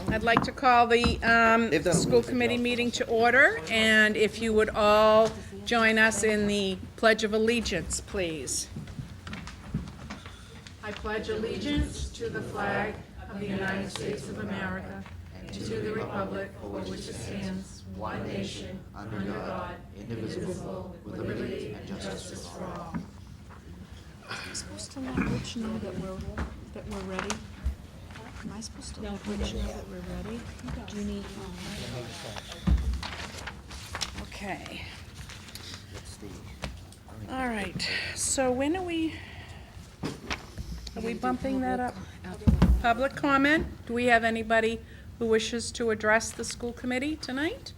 I'd like to call the school committee meeting to order, and if you would all join us in the Pledge of Allegiance, please. I pledge allegiance to the flag of the United States of America and to the republic for which it stands, one nation, under God, indivisible, with liberty and justice for all. Am I supposed to let Rich know that we're ready? Am I supposed to let Rich know that we're ready? Do you need? Okay. All right. So when are we bumping that up? Public comment? Do we have anybody who wishes to address the school committee tonight?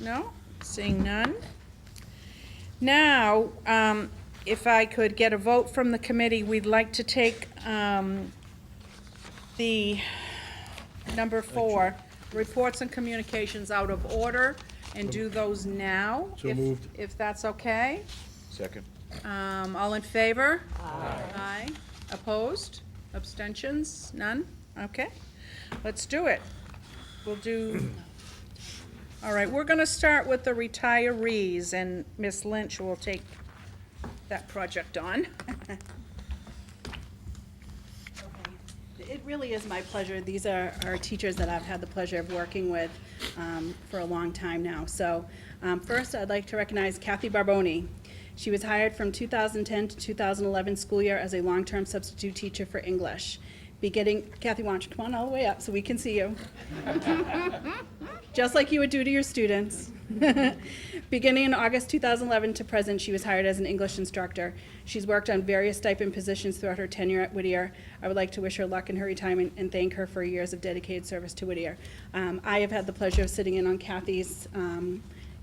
No? Seeing none. Now, if I could get a vote from the committee, we'd like to take the number 4, reports and communications, out of order and do those now. So moved. If that's okay. Second. All in favor? Aye. Aye. Opposed? Abstentions? None? Okay. Let's do it. We'll do, all right, we're going to start with the retirees, and Ms. Lynch will take that project on. It really is my pleasure. These are our teachers that I've had the pleasure of working with for a long time now. So first, I'd like to recognize Kathy Barboni. She was hired from 2010 to 2011 school year as a long-term substitute teacher for English. Kathy, why don't you come on all the way up so we can see you? Just like you would do to your students. Beginning in August 2011 to present, she was hired as an English instructor. She's worked on various stipend positions throughout her tenure at Whittier. I would like to wish her luck in her retirement and thank her for years of dedicated service to Whittier. I have had the pleasure of sitting in on Kathy's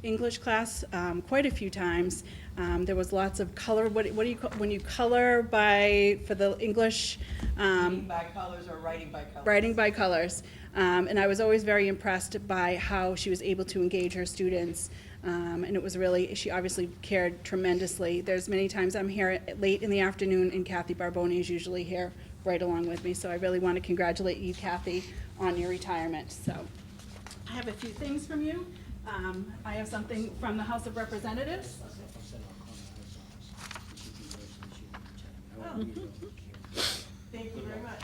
English class quite a few times. There was lots of color. What do you call when you color for the English? Reading by colors or writing by colors? Writing by colors. And I was always very impressed by how she was able to engage her students. And it was really, she obviously cared tremendously. There's many times I'm here late in the afternoon and Kathy Barboni is usually here right along with me. So I really want to congratulate you, Kathy, on your retirement. So I have a few things from you. I have something from the House of Representatives. Oh. Thank you very much.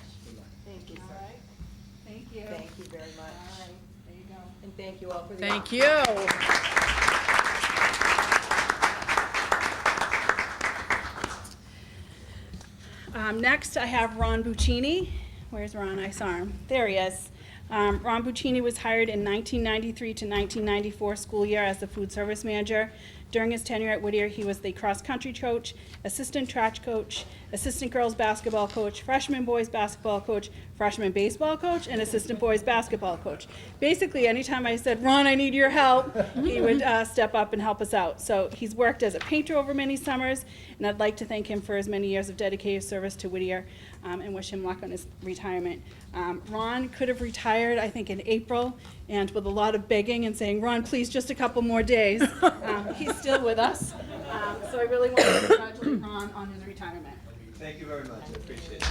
Thank you, All sir. right. Thank you. Thank you very much. All right. There you go. And thank you all for the Thank you. Next, I have Ron Buccini. Where's Ron? I saw him. There he is. Ron Buccini was hired in 1993 to 1994 school year as the food service manager. During his tenure at Whittier, he was the cross-country coach, assistant track coach, assistant girls basketball coach, freshman boys basketball coach, freshman baseball coach, and assistant boys basketball coach. Basically, anytime I said, Ron, I need your help, he would step up and help us out. So he's worked as a painter over many summers, and I'd like to thank him for his many years of dedicated service to Whittier and wish him luck on his retirement. Ron could have retired, I think, in April, and with a lot of begging and saying, Ron, please, just a couple more days. He's still with us. So I really want to congratulate Ron on his retirement. Thank you very much. I appreciate it.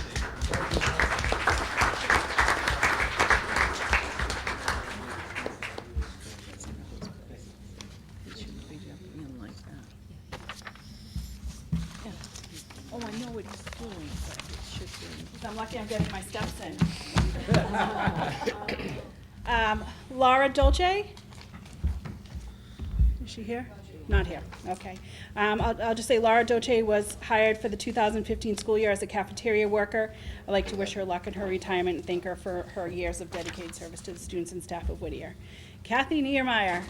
Oh, I know what he's doing, but it should be. I'm lucky I'm getting my steps in. Laura Dolce? Is she here? Not here, okay. I'll just say Laura Dolce was hired for the 2015 school year as a cafeteria worker. I'd like to wish her luck in her retirement and thank her for her years of dedicated service to the students and staff of Whittier. Kathy Niemeyer.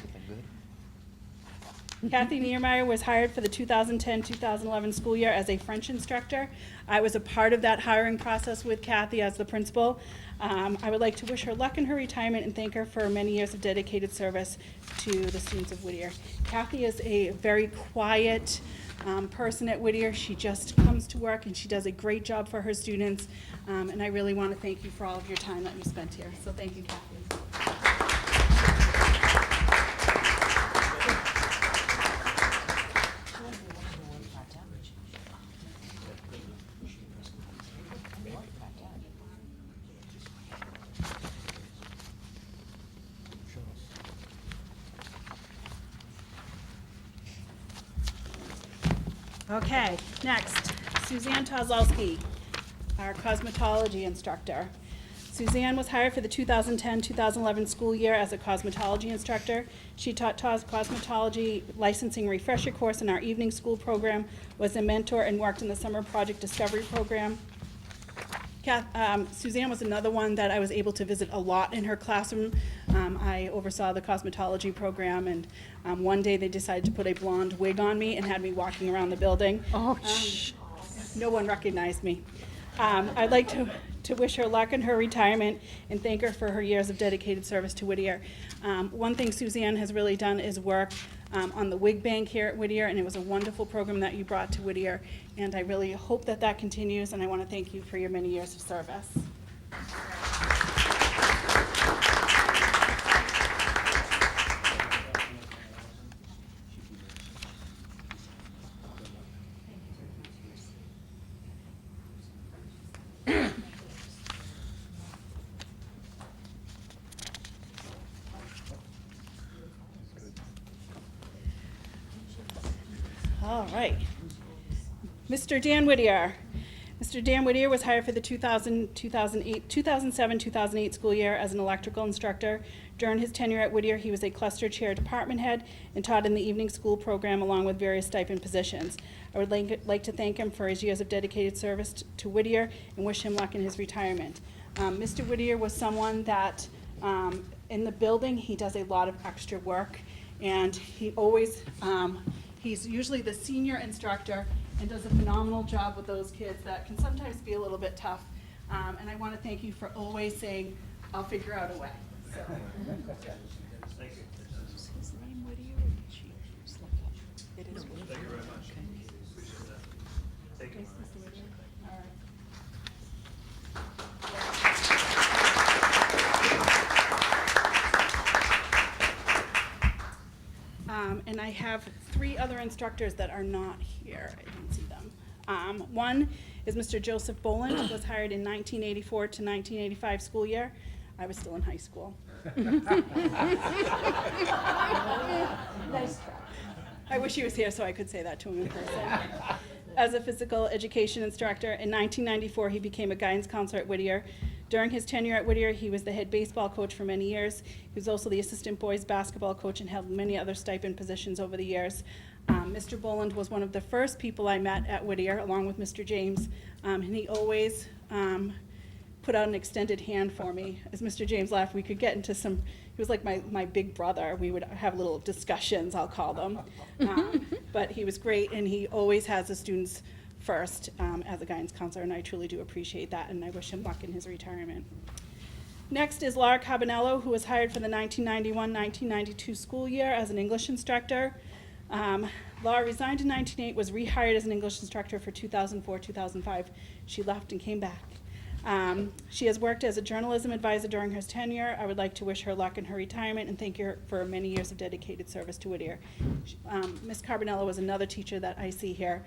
Kathy Niemeyer was hired for the 2010-2011 school year as a French instructor. I was a part of that hiring process with Kathy as the principal. I would like to wish her luck in her retirement and thank her for many years of dedicated service to the students of Whittier. Kathy is a very quiet person at Whittier. She just comes to work and she does a great job for her students. And I really want to thank you for all of your time that you spent here. So thank you, Kathy. Okay, next, Suzanne Tozlowski, our cosmetology instructor. Suzanne was hired for the 2010-2011 school year as a cosmetology instructor. She taught cosmetology licensing refresher course in our evening school program, was a mentor, and worked in the summer project discovery program. Suzanne was another one that I was able to visit a lot in her classroom. I oversaw the cosmetology program, and one day they decided to put a blonde wig on me and had me walking around the building. No one recognized me. I'd like to wish her luck in her retirement and thank her for her years of dedicated service to Whittier. One thing Suzanne has really done is work on the wig bank here at Whittier, and it was a wonderful program that you brought to Whittier, and I really hope that that continues, and I want to thank you for your many years of service. All right. Mr. Dan Whittier. Mr. Dan Whittier was hired for the 2007-2008 school year as an electrical instructor. During his tenure at Whittier, he was a cluster chair department head and taught in the evening school program along with various stipend positions. I would like to thank him for his years of dedicated service to Whittier and wish him luck in his retirement. Mr. Whittier was someone that in the building, he does a lot of extra work, and he always, he's usually the senior instructor and does a phenomenal job with those kids that can sometimes be a little bit tough. And I want to thank you for always saying, I'll figure out a way. So. Thank you. Is his name Whittier or did she just look up? It is Whittier. Thank you very much. Appreciate that. Thank you. Yes, Mr. Whittier. All right. And I have 3 other instructors that are not here. I didn't see them. One is Mr. Joseph Boland, who was hired in 1984 to 1985 school year. I was still in high school. Nice try. I wish he was here so I could say that to him in person. As a physical education instructor, in 1994 he became a guidance counselor at Whittier. During his tenure at Whittier, he was the head baseball coach for many years. He was also the assistant boys basketball coach and held many other stipend positions over the years. Mr. Boland was one of the first people I met at Whittier, along with Mr. James, and he always put out an extended hand for me. As Mr. James left, we could get into some, he was like my big brother. We would have little discussions, I'll call them. But he was great, and he always has the students first as a guidance counselor, and I truly do appreciate that, and I wish him luck in his retirement. Next is Laura Carbonello, who was hired for the 1991-1992 school year as an English instructor. Laura resigned in 1998, was rehired as an English instructor for 2004-2005. She left and came back. She has worked as a journalism advisor during her tenure. I would like to wish her luck in her retirement and thank her for many years of dedicated service to Whittier. Ms. Carbonello was another teacher that I see here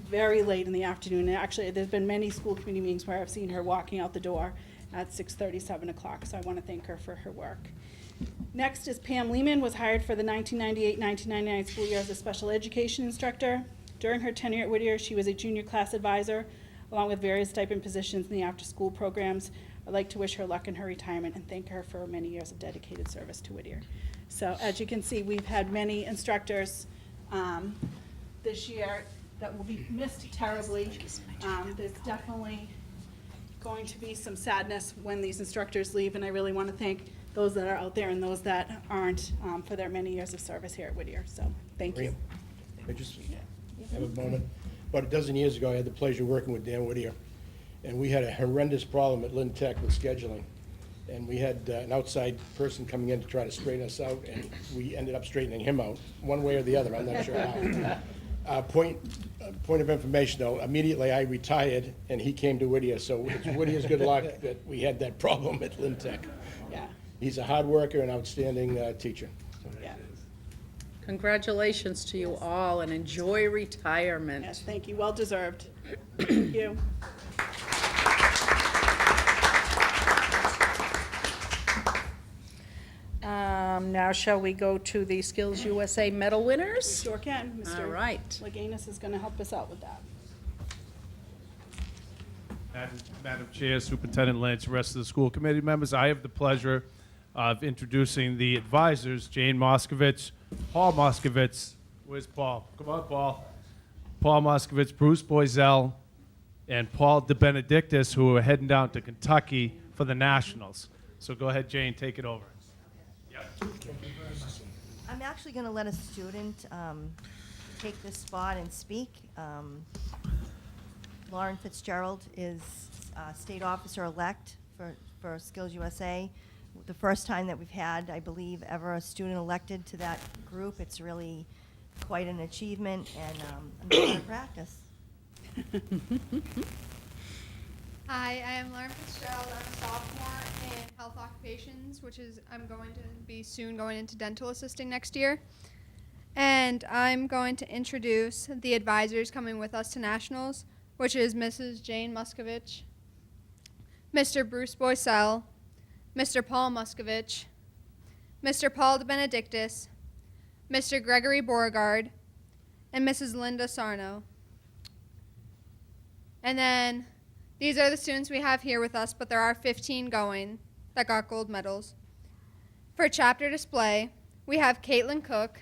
very late in the afternoon. And actually, there's been many school committee meetings where I've seen her walking out the door at 6:30, 7 o'clock, so I want to thank her for her work. Next is Pam Lehman, was hired for the 1998-1999 school year as a special education instructor. During her tenure at Whittier, she was a junior class advisor, along with various stipend positions in the after-school programs. I'd like to wish her luck in her retirement and thank her for many years of dedicated service to Whittier. So as you can see, we've had many instructors this year that will be missed terribly. There's definitely going to be some sadness when these instructors leave, and I really want to thank those that are out there and those that aren't for their many years of service here at Whittier. So thank you. I just have a moment. About a dozen years ago, I had the pleasure of working with Dan Whittier, and we had a horrendous problem at Lynn Tech with scheduling. And we had an outside person coming in to try to straighten us out, and we ended up straightening him out, one way or the other, I'm not sure how. Point of information, though, immediately I retired, and he came to Whittier, so it's Whittier's good luck that we had that problem at Lynn Tech. Yeah, He's a hard worker and outstanding teacher. yeah. Congratulations to you all and enjoy retirement. Yes, thank you. Well deserved. Thank you. Now shall we go to the Skills USA medal winners? Sure can. All Mr. right. Leganis is going to help us out with that. Madam Chair, Superintendent Lynch, rest of the school committee members, I have the pleasure of introducing the advisors, Jane Moskovich, Paul Moskovich. Where's Paul? Come on, Paul. Paul Moskovich, Bruce Boisel, and Paul DeBenedictis, who are heading down to Kentucky for the Nationals. So go ahead, Jane, take it over. I'm actually going to let a student take this spot and speak. Lauren Fitzgerald is state officer-elect for Skills USA. The first time that we've had, I believe, ever a student elected to that group. It's really quite an achievement, and I'm going to practice. Hi, I am Lauren Fitzgerald. I'm a sophomore in health occupations, which is I'm going to be soon going into dental assisting next year. And I'm going to introduce the advisors coming with us to nationals, which is Mrs. Jane Muscovich, Mr. Bruce Boisel, Mr. Paul Muscovich, Mr. Paul DeBenedictis, Mr. Gregory Beauregard, and Mrs. Linda Sarno. And then these are the students we have here with us, but there are 15 going that got gold medals. For chapter display, we have Caitlin Cook,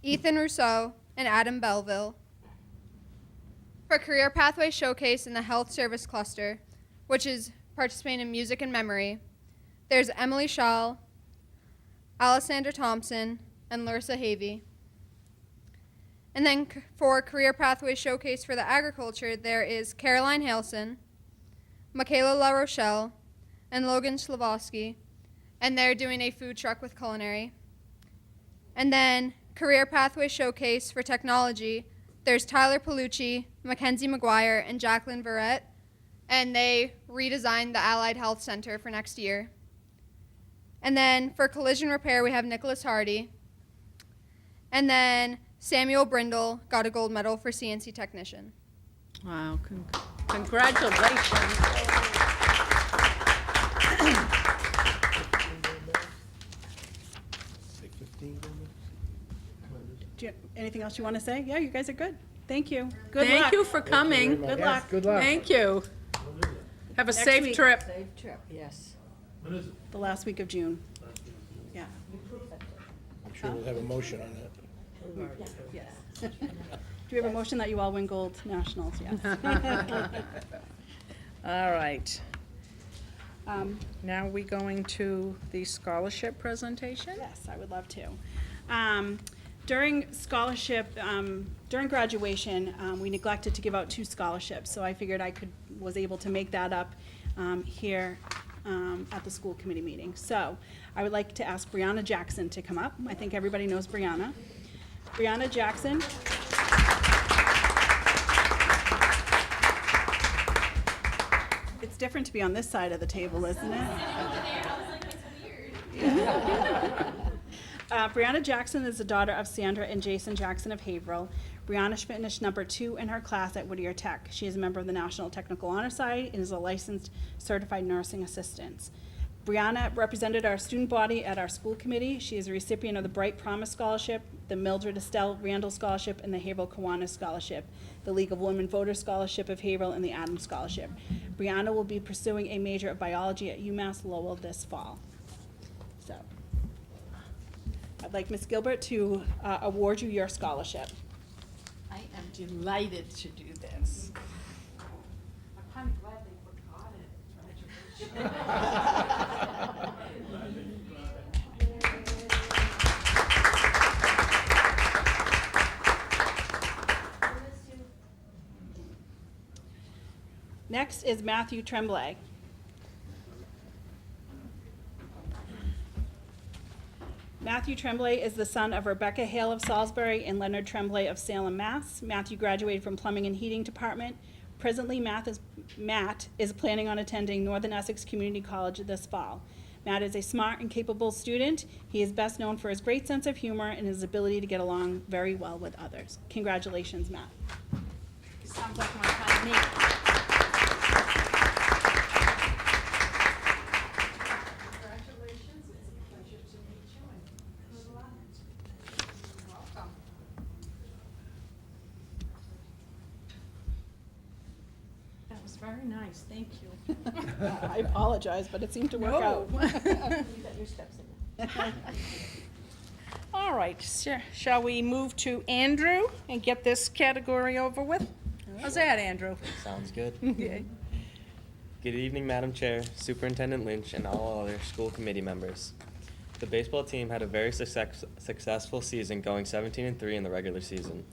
Ethan Rousseau, and Adam Belleville. For career pathway showcase in the health service cluster, which is participating in music and memory, there's Emily Schall, Alessandra Thompson, and Larissa Havey. And then for career pathway showcase for the agriculture, there is Caroline Halson, Michaela La Rochelle, and Logan Slavosky, and they're doing a food truck with culinary. And then career pathway showcase for technology, there's Tyler Palucci, Mackenzie McGuire, and Jacqueline Verrett, and they redesigned the Allied Health Center for next year. And then for collision repair, we have Nicholas Hardy. And then Samuel Brindle got a gold medal for CNC technician. Wow, congratulations. Say 15 gold medals? Do you, anything else you want to say? Yeah, you guys are good. Thank you. Good Thank luck. you for coming. Very much. Good luck. Good luck. Thank you. Have a Next safe week. trip. Safe trip, yes. The last week of June. Yeah. I'm sure we'll have a motion on that. Yes. Do we have a motion that you all win gold nationals? Yes. All right. Now we going to the scholarship presentation? yes, I would love to. During scholarship, during graduation, we neglected to give out 2 scholarships, so I figured I was able to make that up here at the school committee meeting. So I would like to ask Brianna Jackson to come up. I think everybody knows Brianna. Brianna Jackson. It's different to be on this side of the table, isn't it? Brianna Jackson is the daughter of Sandra and Jason Jackson of Haverhill. Brianna finished number 2 in her class at Whittier Tech. She is a member of the National Technical Honor Society and is a licensed certified nursing assistant. Brianna represented our student body at our school committee. She is a recipient of the Bright Promise Scholarship, the Mildred Estelle Randall Scholarship, and the Haverhill Kiwanis Scholarship, the League of Women Voters Scholarship of Haverhill, and the Adams Scholarship. Brianna will be pursuing a major of biology at UMass Lowell this fall. So, I'd like Ms. Gilbert to award you your scholarship. I am delighted to do this. I'm kind of glad they forgot it. Next is Matthew Tremblay. Matthew Tremblay is the son of Rebecca Hale of Salisbury and Leonard Tremblay of Salem, Mass. Matthew graduated from Plumbing and Heating Department. Presently, Matt is planning on attending Northern Essex Community College this fall. Matt is a smart and capable student. He is best known for his great sense of humor and his ability to get along very well with others. Congratulations, Matt. Sounds like my kind of me. Congratulations. It's a pleasure Very nice, thank you. I apologize, but it seemed to work out. All right, shall we move to Andrew and get this category over with? How's that, Andrew? Sounds good. Okay. Good evening, Madam Chair, Superintendent Lynch, and all other school committee members. The baseball team had a very successful season, going 17-3 in the regular season.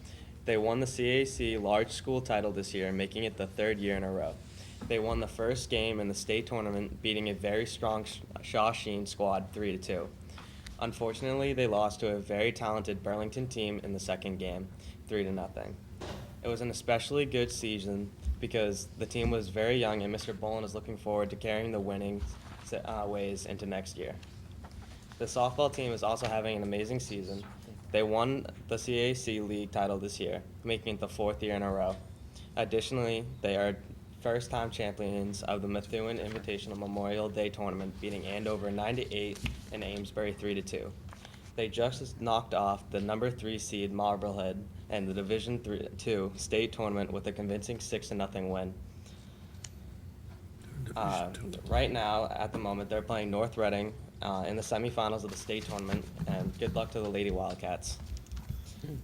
They won the CAC large school title this year, making it the third year in a row. They won the first game in the state tournament, beating a very strong Shawsheen squad 3-2. Unfortunately, they lost to a very talented Burlington team in the second game, 3-0. It was an especially good season because the team was very young and Mr. Bolin is looking forward to carrying the winning ways into next year. The softball team is also having an amazing season. They won the CAC league title this year, making it the fourth year in a row. Additionally, they are first-time champions of the Methuen Invitational Memorial Day Tournament, beating Andover 9-8 and Amesbury 3-2. They just knocked off the number 3 seed Marblehead and the Division II state tournament with a convincing 6-0 win. Right now, at the moment, they're playing North Reading in the semifinals of the state tournament, and good luck to the Lady Wildcats.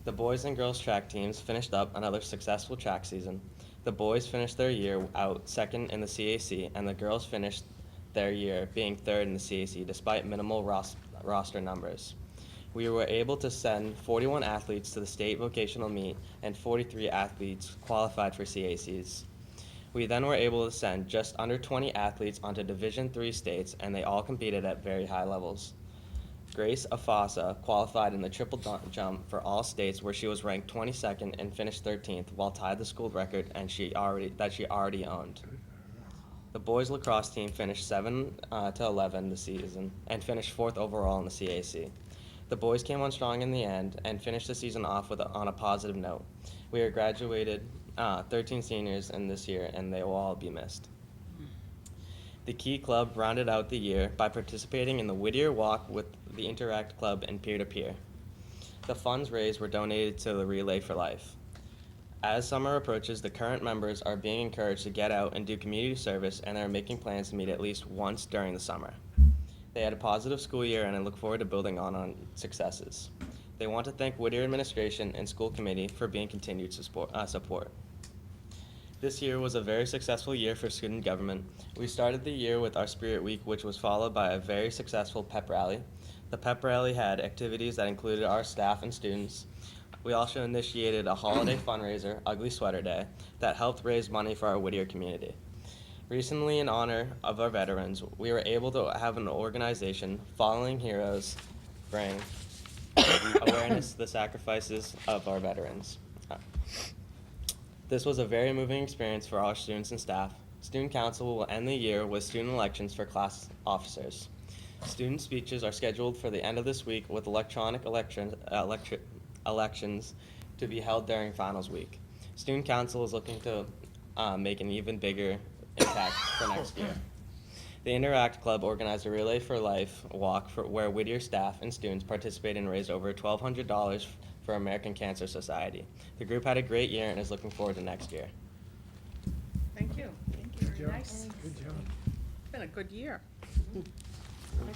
The boys and girls track teams finished up another successful track season. The boys finished their year out second in the CAC, and the girls finished their year being third in the CAC despite minimal roster numbers. We were able to send 41 athletes to the state vocational meet, and 43 athletes qualified for CACs. We then were able to send just under 20 athletes onto Division III states, and they all competed at very high levels. Grace Afasa qualified in the triple jump for all states, where she was ranked 22nd and finished 13th, while tied the school record and she already owned. The boys lacrosse team finished 7-11 this season and finished 4th overall in the CAC. The boys came on strong in the end and finished the season off on a positive note. We are graduated 13 seniors in this year, and they will all be missed. The Key Club rounded out the year by participating in the Whittier Walk with the Interact Club and peer-to-peer. The funds raised were donated to the Relay for Life. As summer approaches, the current members are being encouraged to get out and do community service, and they are making plans to meet at least once during the summer. They had a positive school year, and I look forward to building on successes. They want to thank Whittier administration and school committee for being continued support. This year was a very successful year for student government. We started the year with our Spirit Week, which was followed by a very successful pep rally. The pep rally had activities that included our staff and students. We also initiated a holiday fundraiser, Ugly Sweater Day, that helped raise money for our Whittier community. Recently, in honor of our veterans, we were able to have an organization, Following Heroes, bring awareness to the sacrifices of our veterans. This was a very moving experience for our students and staff. Student Council will end the year with student elections for class officers. Student speeches are scheduled for the end of this week, with electronic elections to be held during finals week. Student Council is looking to make an even bigger impact for next year. The Interact Club organized a Relay for Life walk where Whittier staff and students participated and raised over $1,200 for American Cancer Society. The group had a great year and is looking forward to next year. Thank you. Thank you, very nice. Good job. It's been a good year.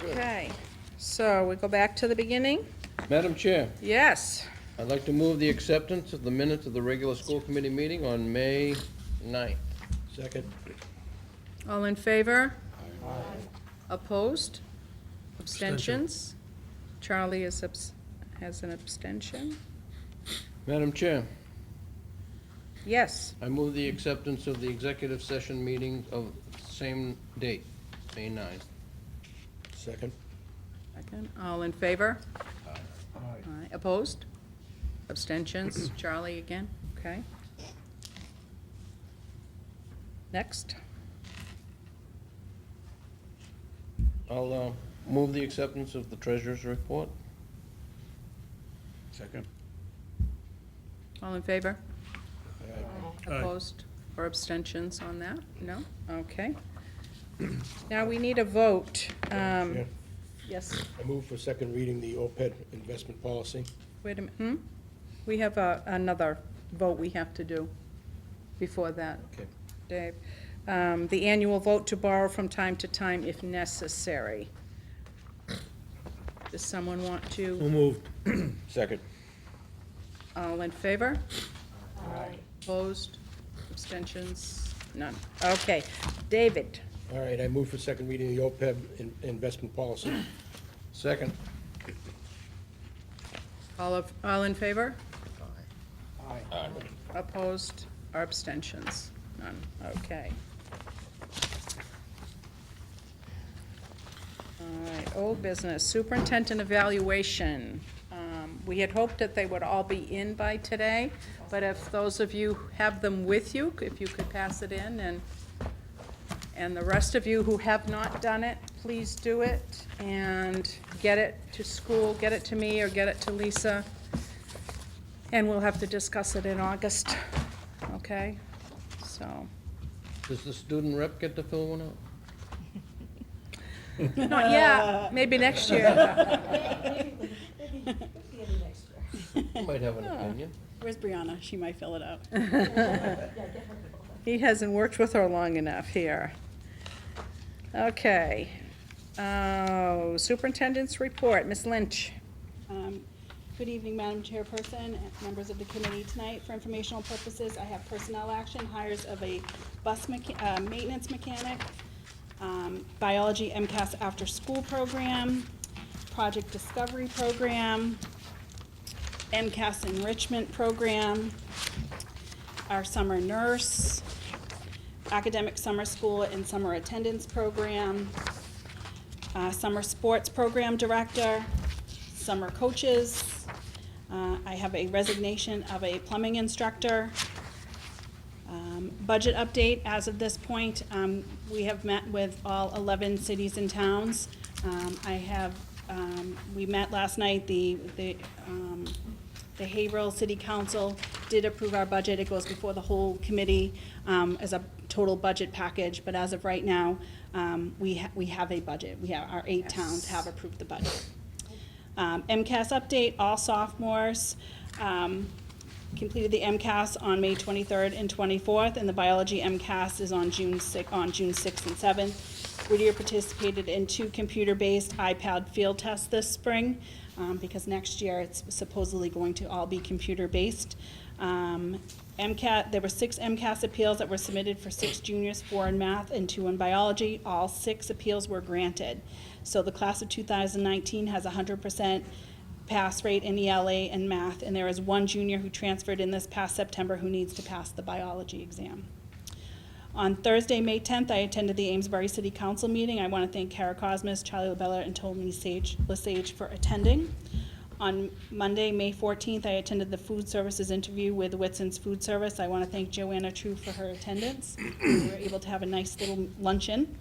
Okay, so we go back to the beginning? Madam Chair, Yes. I'd like to move the acceptance of the minutes of the regular school committee meeting on May 9th. Second. All in favor? Opposed? Abstentions? Charlie has an abstention. Madam Chair, Yes. I move the acceptance of the executive session meeting of same date, May 9th. Second. Second. All in favor? Aye. Opposed? Abstentions? Charlie again? Okay. Next. I'll move the acceptance of the treasurer's report. Second. All in favor? Aye. Opposed or abstentions on that? No? Okay. Now we need a vote. Yeah. Yes, I move for second reading the OPEB investment policy. wait a minute. We have another vote we have to do before that, Okay. Dave. The annual vote to borrow from time to time if necessary. Does someone want to? moved. Second. All in favor? Opposed? Abstentions? None. Okay. David? All right, I move for second reading of the OPEB investment policy. Second. All in favor? Aye. Opposed or abstentions? None. Okay. All right, old business, superintendent evaluation. We had hoped that they would all be in by today, but if those of you have them with you, if you could pass it in, and the rest of you who have not done it, please do it and get it to school, get it to me or get it to Lisa, and we'll have to discuss it in August, okay? So, Does the student rep get to fill one out? not yet, maybe next year. You might have an opinion. Where's Brianna? She might fill it out. He hasn't worked with her long enough here. Okay. Superintendent's report, Ms. Lynch. Good evening, Madam Chairperson and members of the committee. Tonight, for informational purposes, I have personnel action, hires of a maintenance mechanic, biology MCAS after-school program, project discovery program, MCAS enrichment program, our summer nurse, academic summer school and summer attendance program, summer sports program director, summer coaches. I have a resignation of a plumbing instructor. Budget update, as of this point, we have met with all 11 cities and towns. We met last night, the Haverhill City Council did approve our budget. It goes before the whole committee as a total budget package, but as of right now, we have a budget. Our 8 towns have approved the budget. MCAS update, all sophomores completed the MCAS on May 23rd and 24th, and the biology MCAS is on June 6th and 7th. Whittier participated in 2 computer-based iPad field tests this spring, because next year it's supposedly going to all be computer-based. There were 6 MCAS appeals that were submitted for 6 juniors, 4 in math and 2 in biology. All 6 appeals were granted. So the class of 2019 has 100% pass rate in ELA and math, and there is 1 junior who transferred in this past September who needs to pass the biology exam. On Thursday, May 10th, I attended the Amesbury City Council meeting. I want to thank Kara Cosmas, Charlie LaBella, and Tony Lesage for attending. On Monday, May 14th, I attended the food services interview with Whitson's Food Service. I want to thank Joanna True for her attendance. We were able to have a nice little luncheon.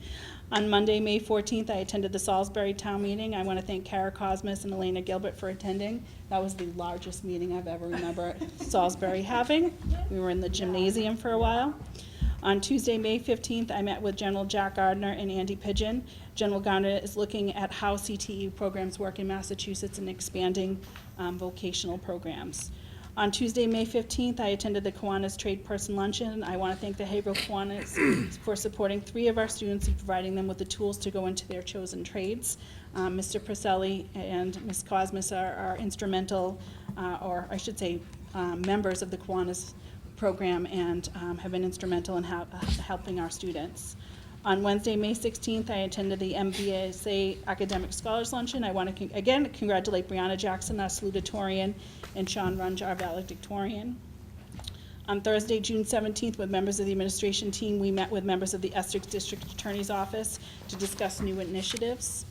On Monday, May 14th, I attended the Salisbury Town meeting. I want to thank Kara Cosmas and Elena Gilbert for attending. That was the largest meeting I've ever remember Salisbury having. We were in the gymnasium for a while. On Tuesday, May 15th, I met with General Jack Gardner and Andy Pigeon. General Gardner is looking at how CTE programs work in Massachusetts and expanding vocational programs. On Tuesday, May 15th, I attended the Kiwanis Trade Person Luncheon. I want to thank the Haverhill Kiwanis for supporting 3 of our students and providing them with the tools to go into their chosen trades. Mr. Purcelli and Ms. Cosmas are instrumental, or I should say members of the Kiwanis program, and have been instrumental in helping our students. On Wednesday, May 16th, I attended the MBSA Academic Scholars Luncheon. I want to again congratulate Brianna Jackson, our salutatorian, and Sean Runge, our valedictorian. On Thursday, June 17th, with members of the administration team, we met with members of the Essex District Attorney's Office to discuss new initiatives.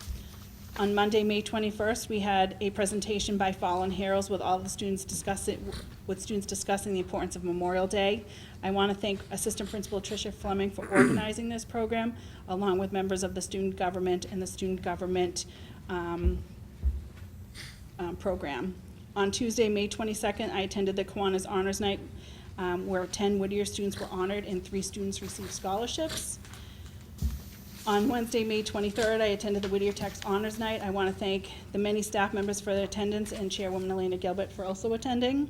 On Monday, May 21st, we had a presentation by Fallen Heroes with all the students discussing the importance of Memorial Day. I want to thank Assistant Principal Tricia Fleming for organizing this program, along with members of the student government and the student government program. On Tuesday, May 22nd, I attended the Kiwanis Honors Night, where 10 Whittier students were honored and 3 students received scholarships. On Wednesday, May 23rd, I attended the Whittier Tech's Honors Night. I want to thank the many staff members for their attendance and Chairwoman Elena Gilbert for also attending.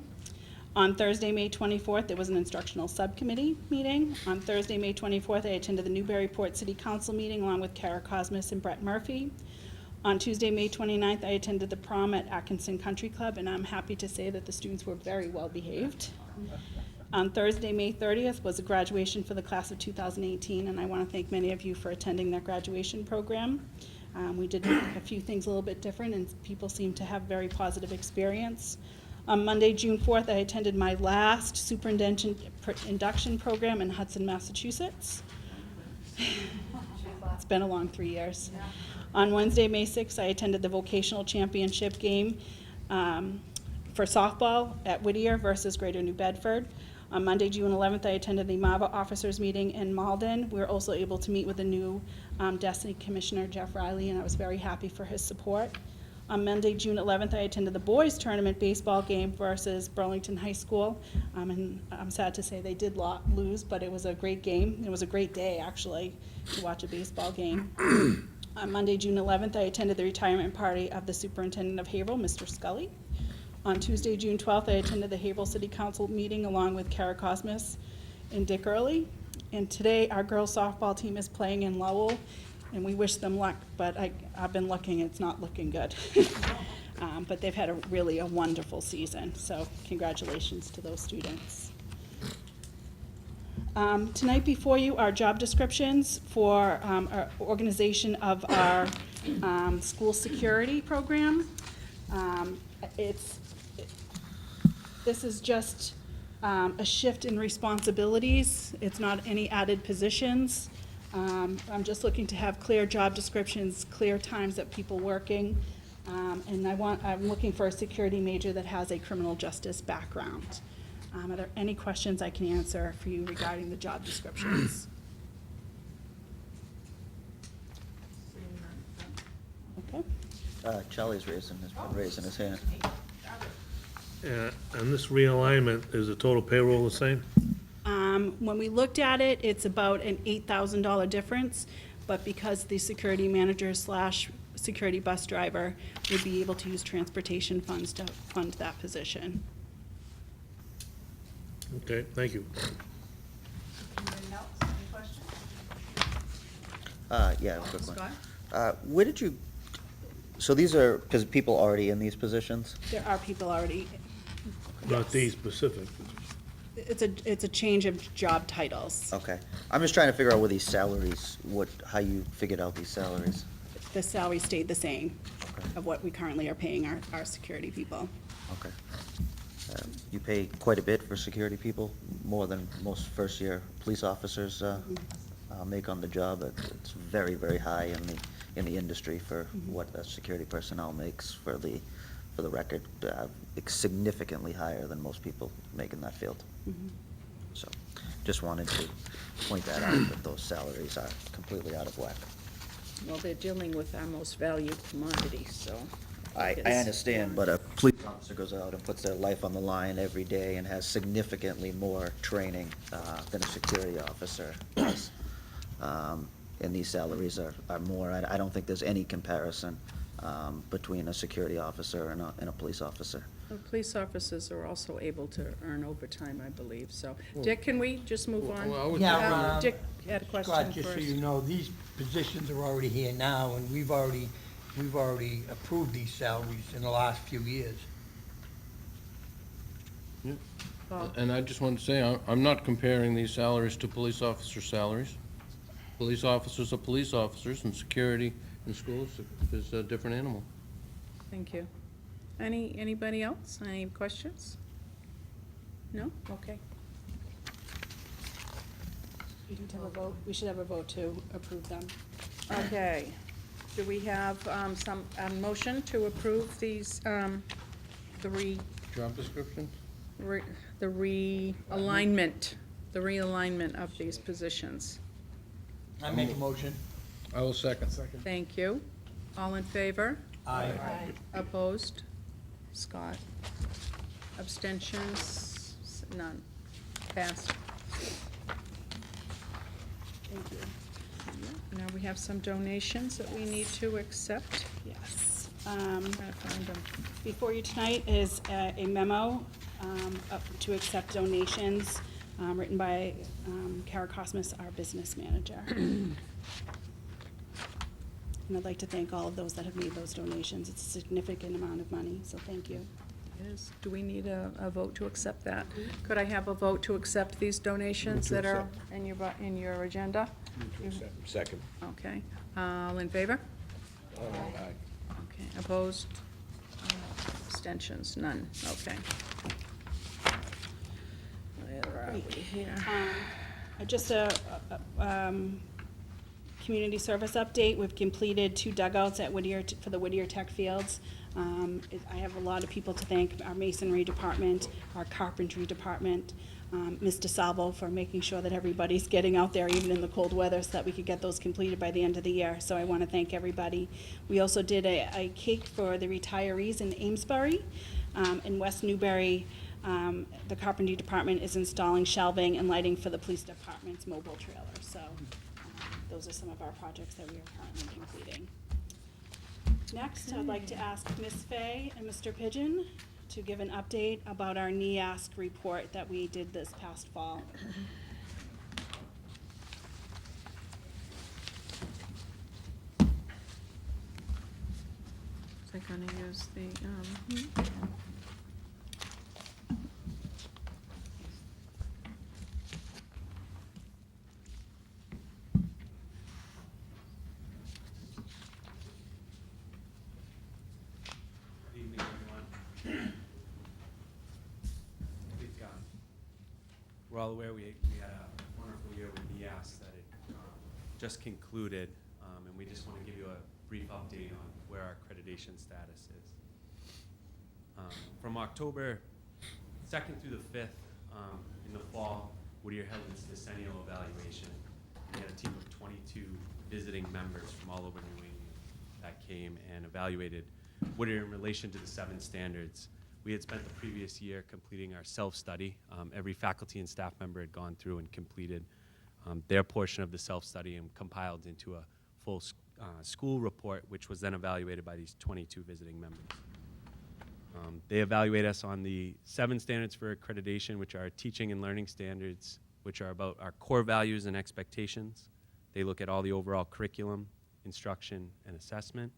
On Thursday, May 24th, there was an instructional subcommittee meeting. On Thursday, May 24th, I attended the Newburyport City Council meeting along with Kara Cosmas and Brett Murphy. On Tuesday, May 29th, I attended the prom at Atkinson Country Club, and I'm happy to say that the students were very well behaved. On Thursday, May 30th, was a graduation for the class of 2018, and I want to thank many of you for attending that graduation program. We did a few things a little bit different, and people seemed to have very positive experience. On Monday, June 4th, I attended my last superintendent induction program in Hudson, Massachusetts. It's been a long 3 years. On Wednesday, May 6th, I attended the vocational championship game for softball at Whittier versus Greater New Bedford. On Monday, June 11th, I attended the MAVA officers meeting in Malden. We were also able to meet with the new Destiny Commissioner, Jeff Riley, and I was very happy for his support. On Monday, June 11th, I attended the boys tournament baseball game versus Burlington High School. And I'm sad to say they did lose, but it was a great game. It was a great day, actually, to watch a baseball game. On Monday, June 11th, I attended the retirement party of the superintendent of Haverhill, Mr. Scully. On Tuesday, June 12th, I attended the Haverhill City Council meeting along with Kara Cosmas and Dick Early. And today, our girls softball team is playing in Lowell, and we wish them luck, but I've been looking, it's not looking good. But they've had really a wonderful season, so congratulations to those students. Tonight before you are job descriptions for our organization of our school security program. This is just a shift in responsibilities. It's not any added positions. I'm just looking to have clear job descriptions, clear times that people working, and I'm looking for a security major that has a criminal justice background. Are there any questions I can answer for you regarding the job descriptions? Okay. Charlie's been raising his hand. And this realignment, is the total payroll the same? When we looked at it, it's about an $8,000 difference, but because the security manager / security bus driver would be able to use transportation funds to fund that position. Okay, thank you. Anybody else, any questions? Yeah, a quick one. Scott? Where did you, so these are, because people already in these positions? There are people already. Not Yes. these specific. It's a change of job titles. Okay. I'm just trying to figure out where these salaries, how you figured out these salaries. The salary stayed the same Okay. of what we currently are paying our security people. Okay. You pay quite a bit for security people, more than most first-year police officers make on the job. It's very, very high in the industry for what a security personnel makes for the record. It's significantly higher than most people make in that field. So, just wanted to point that out, that those salaries are completely out of whack. Well, they're dealing with our most valued commodity, so. I understand, but a police officer goes out and puts their life on the line every day and has significantly more training than a security officer does. And these salaries are more. I don't think there's any comparison between a security officer and a police officer. The police officers are also able to earn overtime, I believe, so. Dick, can we just move on? Well, I would- Yeah, Dick had a question Scott, first. just so you know, these positions are already here now, and we've already approved these salaries in the last few years. Paul? And I just want to say, I'm not comparing these salaries to police officer salaries. Police officers are police officers, and security in schools is a different animal. Thank you. Anybody else? Any questions? No? Okay. We should have a vote to approve them. Okay. Do we have a motion to approve these, the Job description? realignment of these positions? I make a motion. I will second. Thank you. All in favor? Aye. Opposed? Scott? Abstentions? None. Passed. Thank you. Now we have some donations that we need to accept. Yes. Trying to find them. Before you tonight is a memo to accept donations, written by Kara Cosmas, our business manager. And I'd like to thank all of those that have made those donations. It's a significant amount of money, so thank you. Do we need a vote to accept that? Could I have a vote to accept these donations Move to that are accept. in your agenda? Second. Okay. All in favor? Aye. Okay. Opposed? Abstentions? None. Okay. Where are we here? Just a community service update. We've completed 2 dugouts at Whittier for the Whittier Tech Fields. I have a lot of people to thank, our masonry department, our carpentry department, Mr. Salvo for making sure that everybody's getting out there even in the cold weather so that we could get those completed by the end of the year. So I want to thank everybody. We also did a cake for the retirees in Amesbury. In West Newbury, the carpentry department is installing shelving and lighting for the police department's mobile trailer. So those are some of our projects that we are currently completing. Next, I'd like to ask Ms. Fay and Mr. Pigeon to give an update about our NEASC report that we did this past fall. Is that going to use the, Good evening, everyone. I think we're all aware we had a wonderful year with NEAS that it just concluded, and we just want to give you a brief update on where our accreditation status is. From October 2nd through the 5th in the fall, Whittier held its decennial evaluation. We had a team of 22 visiting members from all over New England that came and evaluated Whittier in relation to the 7 standards. We had spent the previous year completing our self-study. Every faculty and staff member had gone through and completed their portion of the self-study and compiled into a full school report, which was then evaluated by these 22 visiting members. They evaluate us on the 7 standards for accreditation, which are teaching and learning standards, which are about our core values and expectations. They look at all the overall curriculum, instruction, and assessment,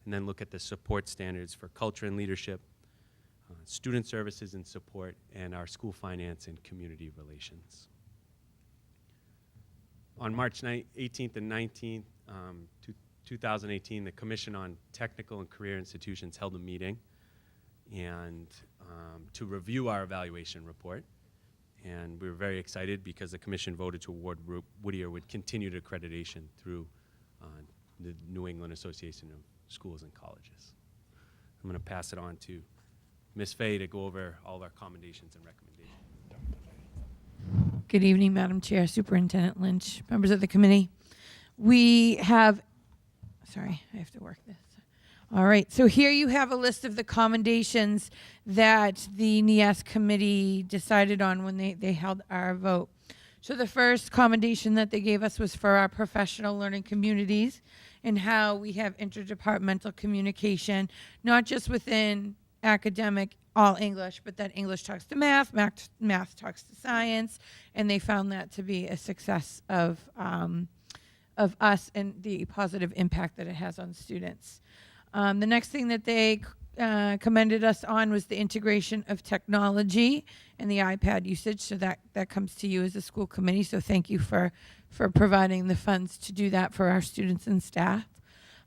and then look at the support standards for culture and leadership, student services and support, and our school finance and community relations. On March 18th and 19th, 2018, the Commission on Technical and Career Institutions held a meeting and to review our evaluation report. And we were very excited because the Commission voted to award Whittier with continued accreditation through the New England Association of Schools and Colleges. I'm going to pass it on to Ms. Fay to go over all of our commendations and recommendations. Good evening, Madam Chair, Superintendent Lynch, members of the committee. We have, sorry, I have to work this. All right, so here you have a list of the commendations that the NEAS committee decided on when they held our vote. So the first commendation that they gave us was for our professional learning communities and how we have interdepartmental communication, not just within academic, all English, but that English talks to math, math talks to science, and they found that to be a success of us and the positive impact that it has on students. The next thing that they commended us on was the integration of technology and the iPad usage, so that comes to you as a school committee, so thank you for providing the funds to do that for our students and staff.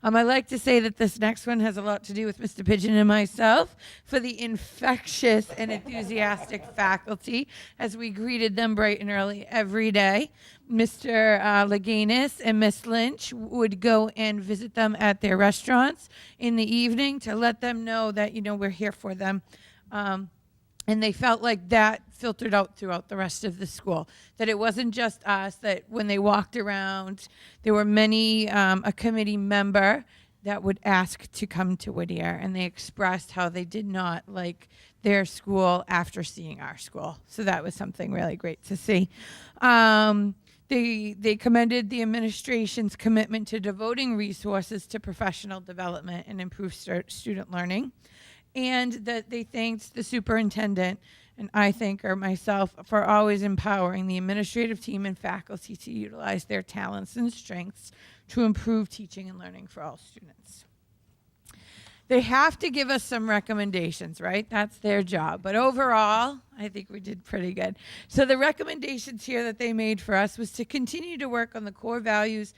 I like to say that this next one has a lot to do with Mr. Pigeon and myself for the infectious and enthusiastic faculty as we greeted them bright and early every day. Mr. Leganis and Miss Lynch would go and visit them at their restaurants in the evening to let them know that, we're here for them. And they felt like that filtered out throughout the rest of the school, that it wasn't just us, that when they walked around, there were many, a committee member that would ask to come to Whittier, and they expressed how they did not like their school after seeing our school. So that was something really great to see. They commended the administration's commitment to devoting resources to professional development and improve student learning, and that they thanked the superintendent and I thank her myself for always empowering the administrative team and faculty to utilize their talents and strengths to improve teaching and learning for all students. They have to give us some recommendations, right? That's their job. But overall, I think we did pretty good. So the recommendations here that they made for us was to continue to work on the core values,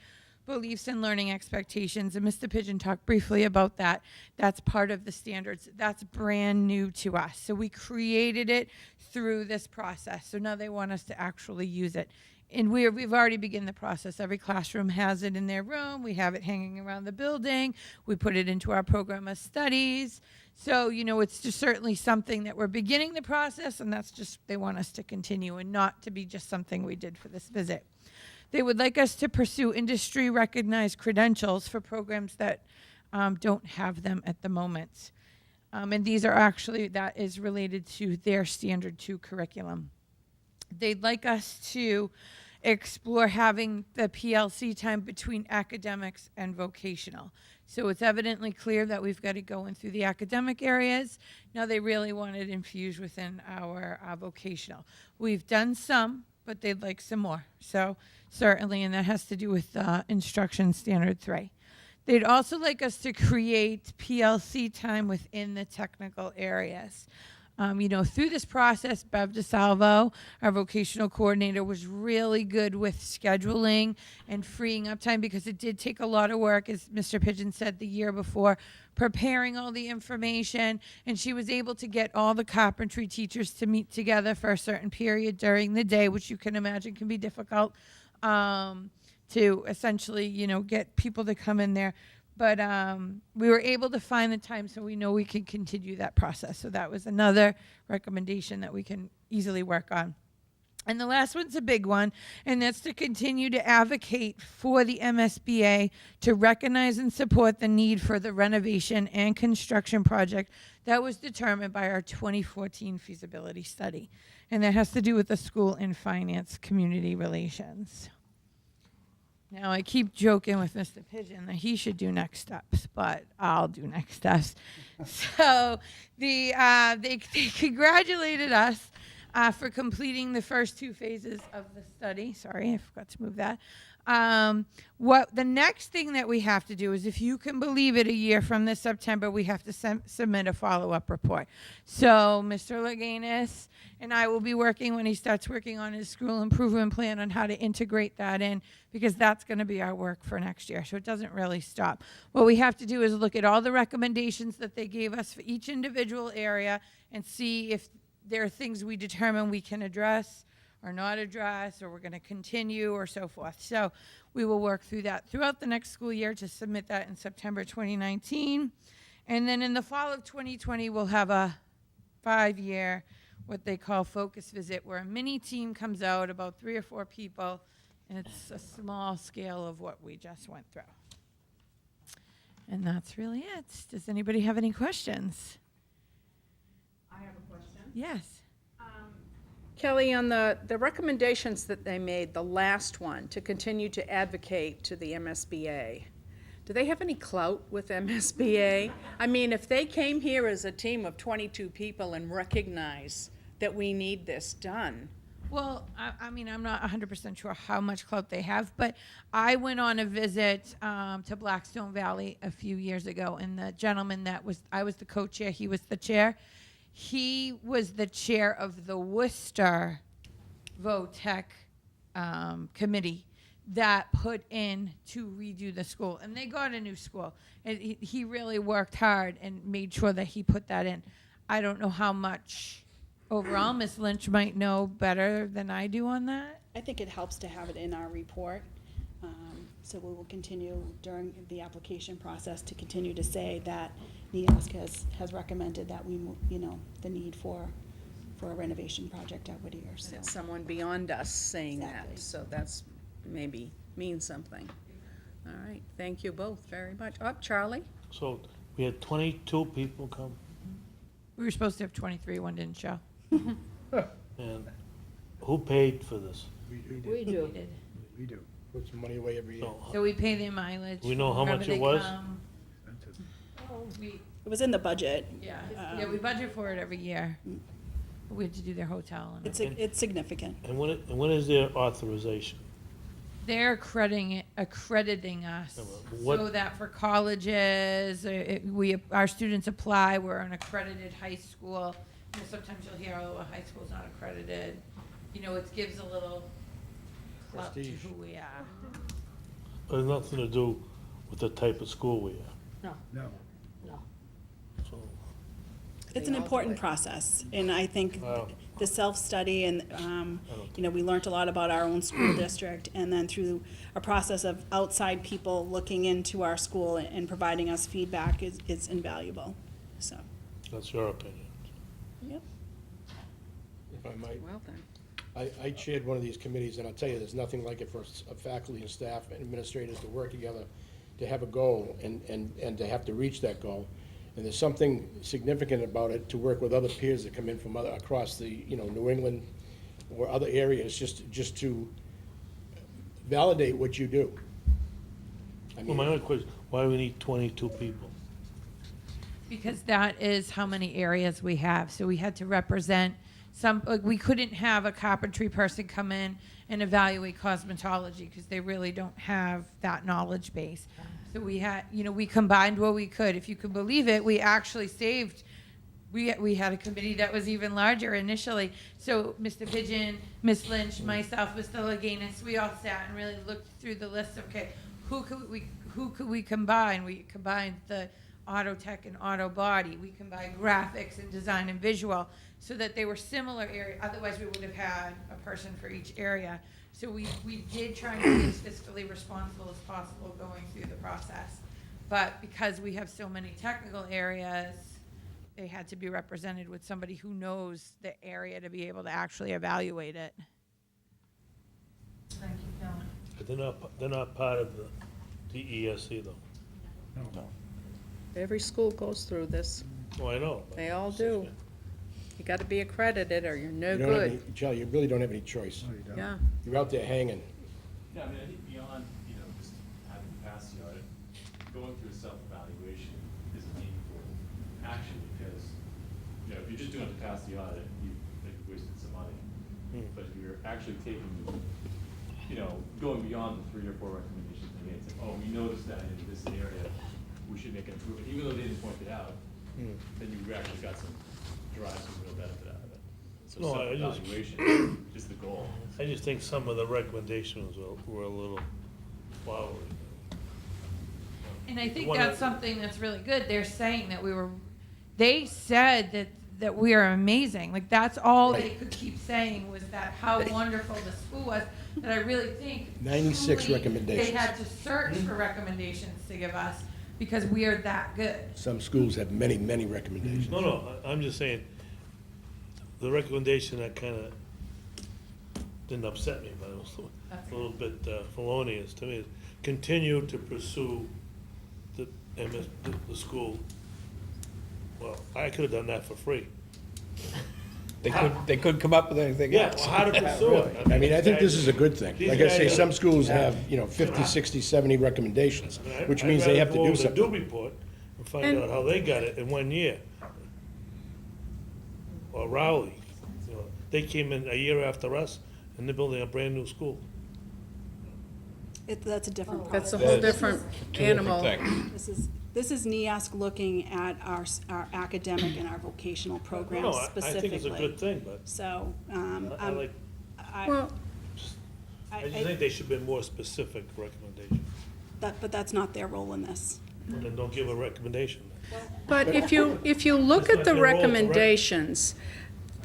beliefs, and learning expectations. And Mr. Pigeon talked briefly about that. That's part of the standards. That's brand new to us. So we created it through this process. So now they want us to actually use it. And we've already begun the process. Every classroom has it in their room. We have it hanging around the building. We put it into our program of studies. So, it's just certainly something that we're beginning the process, and that's just, they want us to continue and not to be just something we did for this visit. They would like us to pursue industry-recognized credentials for programs that don't have them at the moment. And these are actually, that is related to their Standard 2 curriculum. They'd like us to explore having the PLC time between academics and vocational. So it's evidently clear that we've got to go in through the academic areas. Now they really want it infused within our vocational. We've done some, but they'd like some more. So certainly, and that has to do with Instruction Standard 3. They'd also like us to create PLC time within the technical areas. Through this process, Bev DeSalvo, our vocational coordinator, was really good with scheduling and freeing up time because it did take a lot of work, as Mr. Pigeon said the year before, preparing all the information, and she was able to get all the carpentry teachers to meet together for a certain period during the day, which you can imagine can be difficult to essentially, get people to come in there. But we were able to find the time, so we know we can continue that process. So that was another recommendation that we can easily work on. And the last one's a big one, and that's to continue to advocate for the MSBA to recognize and support the need for the renovation and construction project that was determined by our 2014 feasibility study. And that has to do with the school and finance community relations. Now, I keep joking with Mr. Pigeon that he should do next steps, but I'll do next steps. So they congratulated us for completing the first 2 phases of the study. Sorry, I forgot to move that. What the next thing that we have to do is, if you can believe it, a year from this September, we have to submit a follow-up report. So Mr. Leganis and I will be working when he starts working on his school improvement plan on how to integrate that in, because that's going to be our work for next year. So it doesn't really stop. What we have to do is look at all the recommendations that they gave us for each individual area and see if there are things we determine we can address or not address, or we're going to continue, or so forth. So we will work through that throughout the next school year to submit that in September 2019. And then in the fall of 2020, we'll have a 5-year, what they call focus visit, where a mini team comes out, about 3 or 4 people, and it's a small scale of what we just went through. And that's really it. Does anybody have any questions? I have a question. Yes. Kelly, on the recommendations that they made, the last one, to continue to advocate to the MSBA, do they have any clout with MSBA? I mean, if they came here as a team of 22 people and recognize that we need this done. Well, I mean, I'm not 100% sure how much clout they have, but I went on a visit to Blackstone Valley a few years ago, and the gentleman I was the co-chair, he was the chair. He was the chair of the Worcester VOTEC committee that put in to redo the school. And they got a new school. And he really worked hard and made sure that he put that in. I don't know how much overall. Ms. Lynch might know better than I do on that. I think it helps to have it in our report. So we will continue during the application process to continue to say that NEASC has recommended that we, the need for a renovation project at Whittier. So. It's someone beyond us saying Exactly. that, so that's maybe means something. All right, thank you both very much. Charlie? So we had 22 people come, We were supposed to have 23, one didn't show. and who paid for this? We do. We do. Put some money away every year. So we pay their mileage. We know how wherever much they it was? come. It was in the budget. Yeah, we budget for it every year. We had to do their hotel. And It's significant. And when is their authorization? they're accrediting us what- so that for colleges, our students apply, we're an accredited high school. You know, sometimes you'll hear, oh, a high school's not accredited. You know, it gives a little clout to Prestige. who we are. It has nothing to do with the type of school we are. No. No. So, It's an important process, and I think the self-study and, you know, we learned a lot about our own school district, and then through a process of outside people looking into our school and providing us feedback is invaluable, so. that's your opinion. Yep. If I might. Well then. I chaired one of these committees, and I'll tell you, there's nothing like it for faculty and staff and administrators to work together, to have a goal and to have to reach that goal. And there's something significant about it, to work with other peers that come in from across the, you know, New England or other areas, just to validate what you do. I Well, mean, my other question, why do we need 22 people? Because that is how many areas we have. So we had to represent some, like, we couldn't have a carpentry person come in and evaluate cosmetology because they really don't have that knowledge base. So we had, you know, we combined what we could. If you could believe it, we actually saved, we had a committee that was even larger initially. So Mr. Pigeon, Ms. Lynch, myself, Mr. Laganis, we all sat and really looked through the list of, okay, who could we combine? We combined the auto tech and auto body. We combined graphics and design and visual so that they were similar area. Otherwise, we would have had a person for each area. So we did try and be as fiscally responsible as possible going through the process. But because we have so many technical areas, they had to be represented with somebody who knows the area to be able to actually evaluate it. Thank you, Phil. But they're not part of the DESC though. no. Every school goes through this. Oh, I know. They all do. You gotta be accredited or you're no You don't have good. any- Charlie, you really don't have any choice. Yeah. You're out there hanging. Yeah, I mean, I think beyond, you know, just having a capacity audit, going through a self-evaluation is a meaningful action because, you know, if you're just doing a capacity audit, you've wasted some money. But if you're actually taking, you know, going beyond the 3 or 4 recommendations they made, saying, oh, we noticed that in this area, we should make an improvement, even though they didn't point it out, then you actually got some, derive some real benefit out of it. So No, I just- self-evaluation is the goal. I just think some of the recommendations were a little flowery. And I think One that's of- something that's really good. They're saying that they said that we are amazing. Like, that's all they could keep saying was that how wonderful the school was, that I really think 96 truly recommendations. They had to search for recommendations to give us because we are that good. Some schools have many, many recommendations. No, I'm just saying, the recommendation that kind of didn't upset me, but it was a little bit felonious to me, is continue to pursue the school. Well, I could have done that for free. They could come up with anything Yeah, else. well, how to pursue it. I mean, I think this is a good thing. These Like I say, guys- some schools have, you know, 50, 60, 70 recommendations, which means they have to do I'd rather go something. over the Doobie report and find And- out how they got it in 1 year. Or Rowley, you know, they came in a year after us, and they're building a brand-new school. That's a different That's a process. whole different animal. This is NEASC looking at our academic and our vocational programs No, I specifically. think it's a good thing, but So, I like, Well, I just think they should be more specific recommendations. but that's not their role in this. And then don't give a recommendation. but if you look It's at not the their role to recommendations,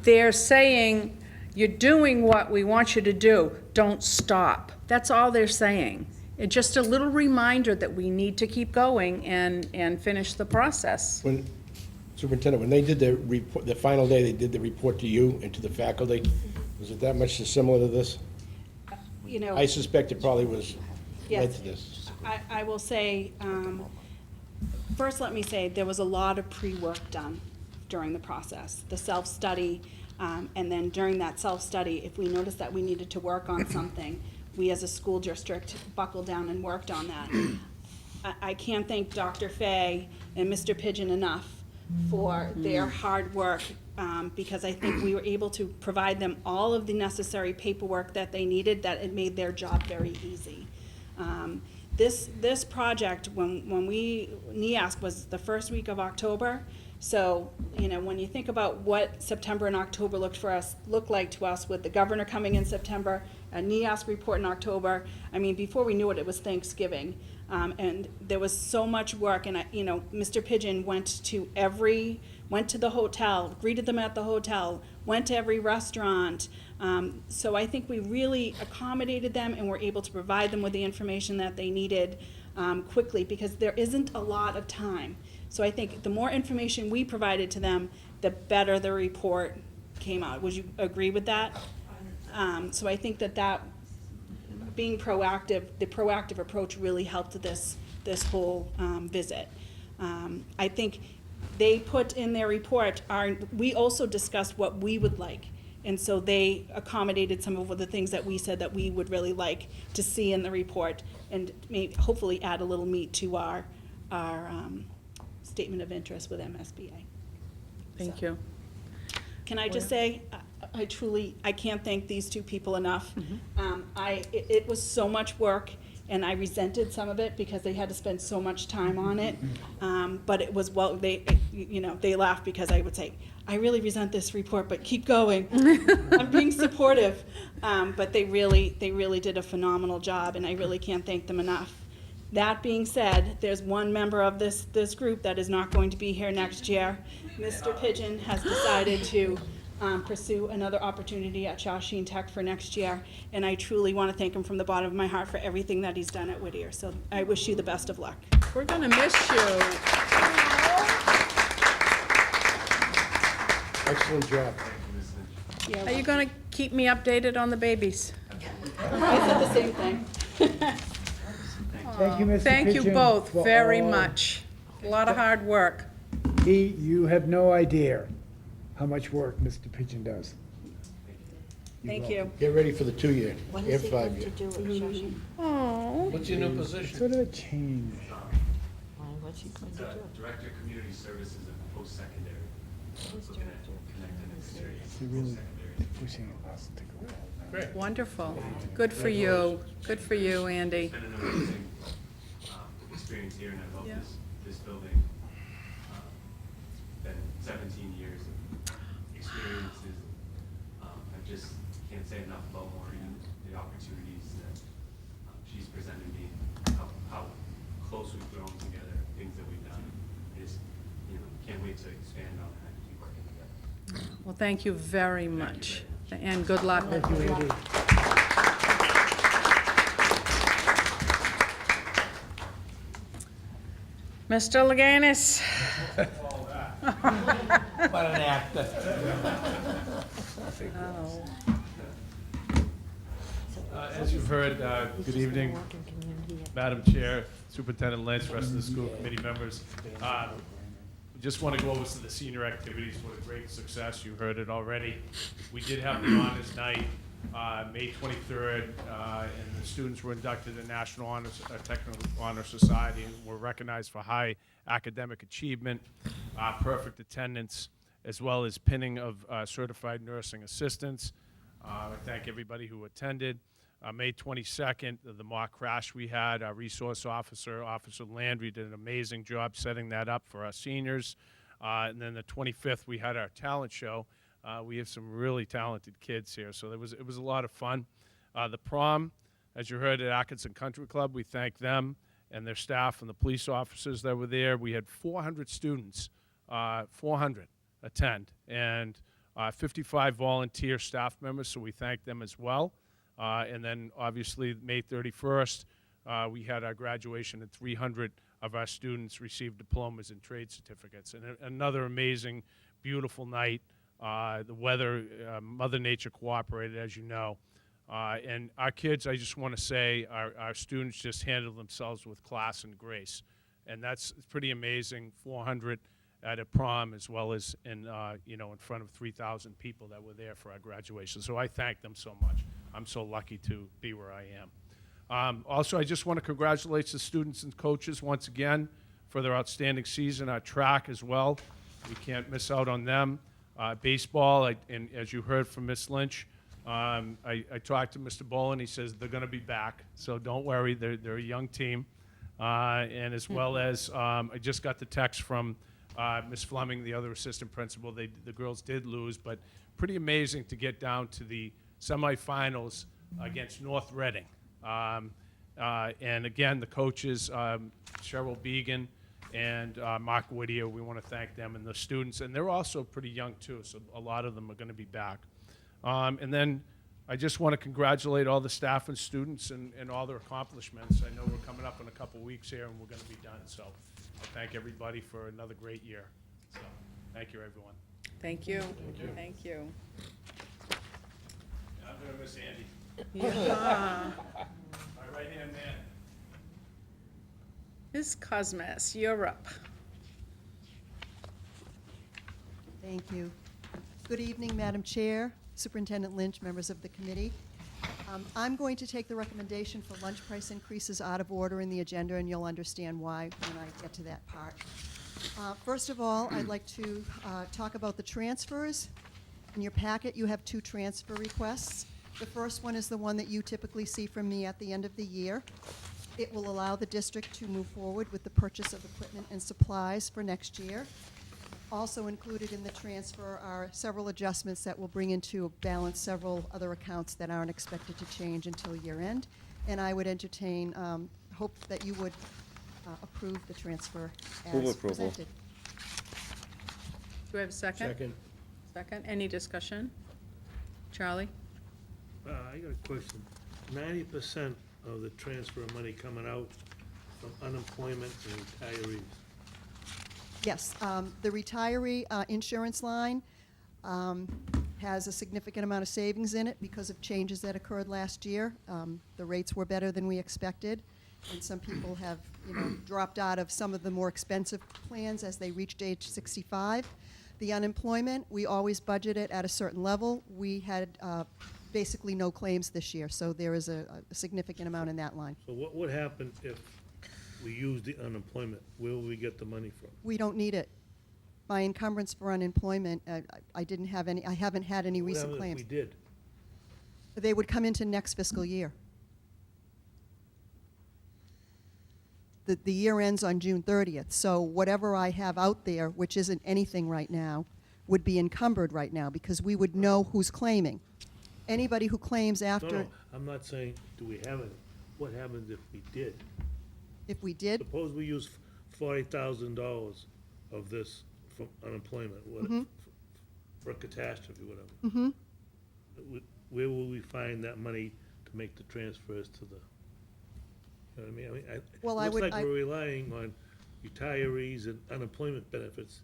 they're saying, you're doing what we want you to do, don't stop. That's all they're saying. It's just a little reminder that we need to keep going and finish the process. When, Superintendent, when they did the report, the final day, they did the report to you and to the faculty, was it that much similar to this? You know. I suspect it probably was led Yes. to this. I will say, first let me say, there was a lot of pre-work done during the process. The self-study, and then during that self-study, if we noticed that we needed to work on something, we as a school district buckled down and worked on that. I can't thank Dr. Fay and Mr. Pigeon enough for their hard work because I think we were able to provide them all of the necessary paperwork that they needed, that it made their job very easy. This project, when NEASC was the first week of October, so, when you think about what September and October looked like to us with the governor coming in September, a NEASC report in October, before we knew it, it was Thanksgiving. And there was so much work, and Mr. Pigeon went to the hotel, greeted them at the hotel, went to every restaurant. So I think we really accommodated them and were able to provide them with the information that they needed quickly, because there isn't a lot of time. So I think the more information we provided to them, the better the report came out. Would you agree with that? So I think that being proactive, the proactive approach really helped this whole visit. I think they put in their report, we also discussed what we would like. And so they accommodated some of the things that we said that we would really like to see in the report, and maybe hopefully add a little meat to our statement of interest with MSBA. Thank you. Can I just say, I can't thank these two people enough. It was so much work, and I resented some of it because they had to spend so much time on it. But it was, they laughed because I would say, I really resent this report, but keep going. I'm being supportive. But they really did a phenomenal job, and I really can't thank them enough. That being said, there's one member of this group that is not going to be here next year. Mr. Pigeon has decided to pursue another opportunity at Shawshene Tech for next year, and I truly want to thank him from the bottom of my heart for everything that he's done at Whittier. So I wish you the best of luck. We're going to miss you. Excellent job. Are you going to keep me updated on the babies? I said the same thing. Thank you, Mr. Thank you Pigeon, both for very all- much. A lot of hard work. You have no idea how much work Mr. Pigeon does. Thank you. Get ready for the 2-year What and is he going 5-year. to do at Shawshene? Oh. What's your new position? Sort of a change. What's he going to do? Director of Community Services and Post-Secondary. Who's Looking at director of connecting experience. They're really pushing us to go. Great. Wonderful. Good for you. Good for you, Andy. It's been an amazing experience here, and I love Yeah. this building. Been 17 years of experiences. I just can't say enough about Maureen, the opportunities that she's presented me, how close we've grown together, things that we've done. I just, can't wait to expand on that and keep working together. Well, thank you very much, and good luck. Thank you, Andy. Mr. Leganis. What an actor. Oh. As you've heard, good evening, Madam Chair, Superintendent Lynch, rest of the school committee members. We just want to go over some of the senior activities. What a great success. You heard it already. We did have the honors night, May 23rd, and the students were inducted in National Honors, Technical Honor Society, and were recognized for high academic achievement, perfect attendance, as well as pinning of certified nursing assistants. I thank everybody who attended. May 22nd, the mock crash we had, our resource officer, Officer Landry, did an amazing job setting that up for our seniors. And then the 25th, we had our talent show. We have some really talented kids here, so it was a lot of fun. The prom, as you heard at Atkinson Country Club, we thank them and their staff and the police officers that were there. We had 400 students, 400 attend, and 55 volunteer staff members, so we thank them as well. And then obviously May 31st, we had our graduation, and 300 of our students received diplomas and trade certificates. And another amazing, beautiful night. The weather, Mother Nature cooperated, as you know. And our kids, I just want to say, our students just handled themselves with class and grace. And that's pretty amazing, 400 at a prom, as well as in front of 3,000 people that were there for our graduation. So I thank them so much. I'm so lucky to be where I am. Also, I just want to congratulate the students and coaches once again for their outstanding season. Our track as well. We can't miss out on them. Baseball, and as you heard from Ms. Lynch, I talked to Mr. Bolin. He says they're going to be back, so don't worry. They're a young team. And as well as I just got the text from Ms. Fleming, the other assistant principal. The girls did lose, but pretty amazing to get down to the semifinals against North Reading. And again, the coaches, Cheryl Began and Mark Whittier, we want to thank them, and the students. And they're also pretty young, too, so a lot of them are going to be back. And then I just want to congratulate all the staff and students and all their accomplishments. I know we're coming up in a couple weeks here, and we're going to be done. So I thank everybody for another great year. So thank you, everyone. Thank you. Thank you. And I'm going to miss Andy. Yeah. My right-hand man. Ms. Cosmas, you're up. Thank you. Good evening, Madam Chair, Superintendent Lynch, members of the committee. I'm going to take the recommendation for lunch price increases out of order in the agenda, and you'll understand why when I get to that part. First of all, I'd like to talk about the transfers. In your packet, you have 2 transfer requests. The first one is the one that you typically see from me at the end of the year. It will allow the district to move forward with the purchase of equipment and supplies for next year. Also included in the transfer are several adjustments that will bring into balance several other accounts that aren't expected to change until year end. And I would entertain, hope that you would approve the transfer Move as approval. presented. Do we have a second? Second. Second. Any discussion? Charlie? I got a question. 90% of the transfer of money coming out from unemployment and retirees. Yes, the retiree insurance line has a significant amount of savings in it because of changes that occurred last year. The rates were better than we expected, and some people have, dropped out of some of the more expensive plans as they reached age 65. The unemployment, we always budget it at a certain level. We had basically no claims this year, so there is a significant amount in that line. So what would happen if we use the unemployment? Where will we get the money from? We don't need it. My encumbrance for unemployment, I haven't had any recent What claims. happens if we did? They would come into next fiscal year. The year ends on June 30th, so whatever I have out there, which isn't anything right now, would be encumbered right now because we would know who's claiming. Anybody who claims after. No, I'm not saying, do we have it? What happens if we did? If we did, Suppose we use $40,000 of this from unemployment, Mhm. for a catastrophe, whatever. Mhm. Where will we find that money to make the transfers to the, you know what I mean? Well, it I looks would- like I- we're relying on retirees and unemployment benefits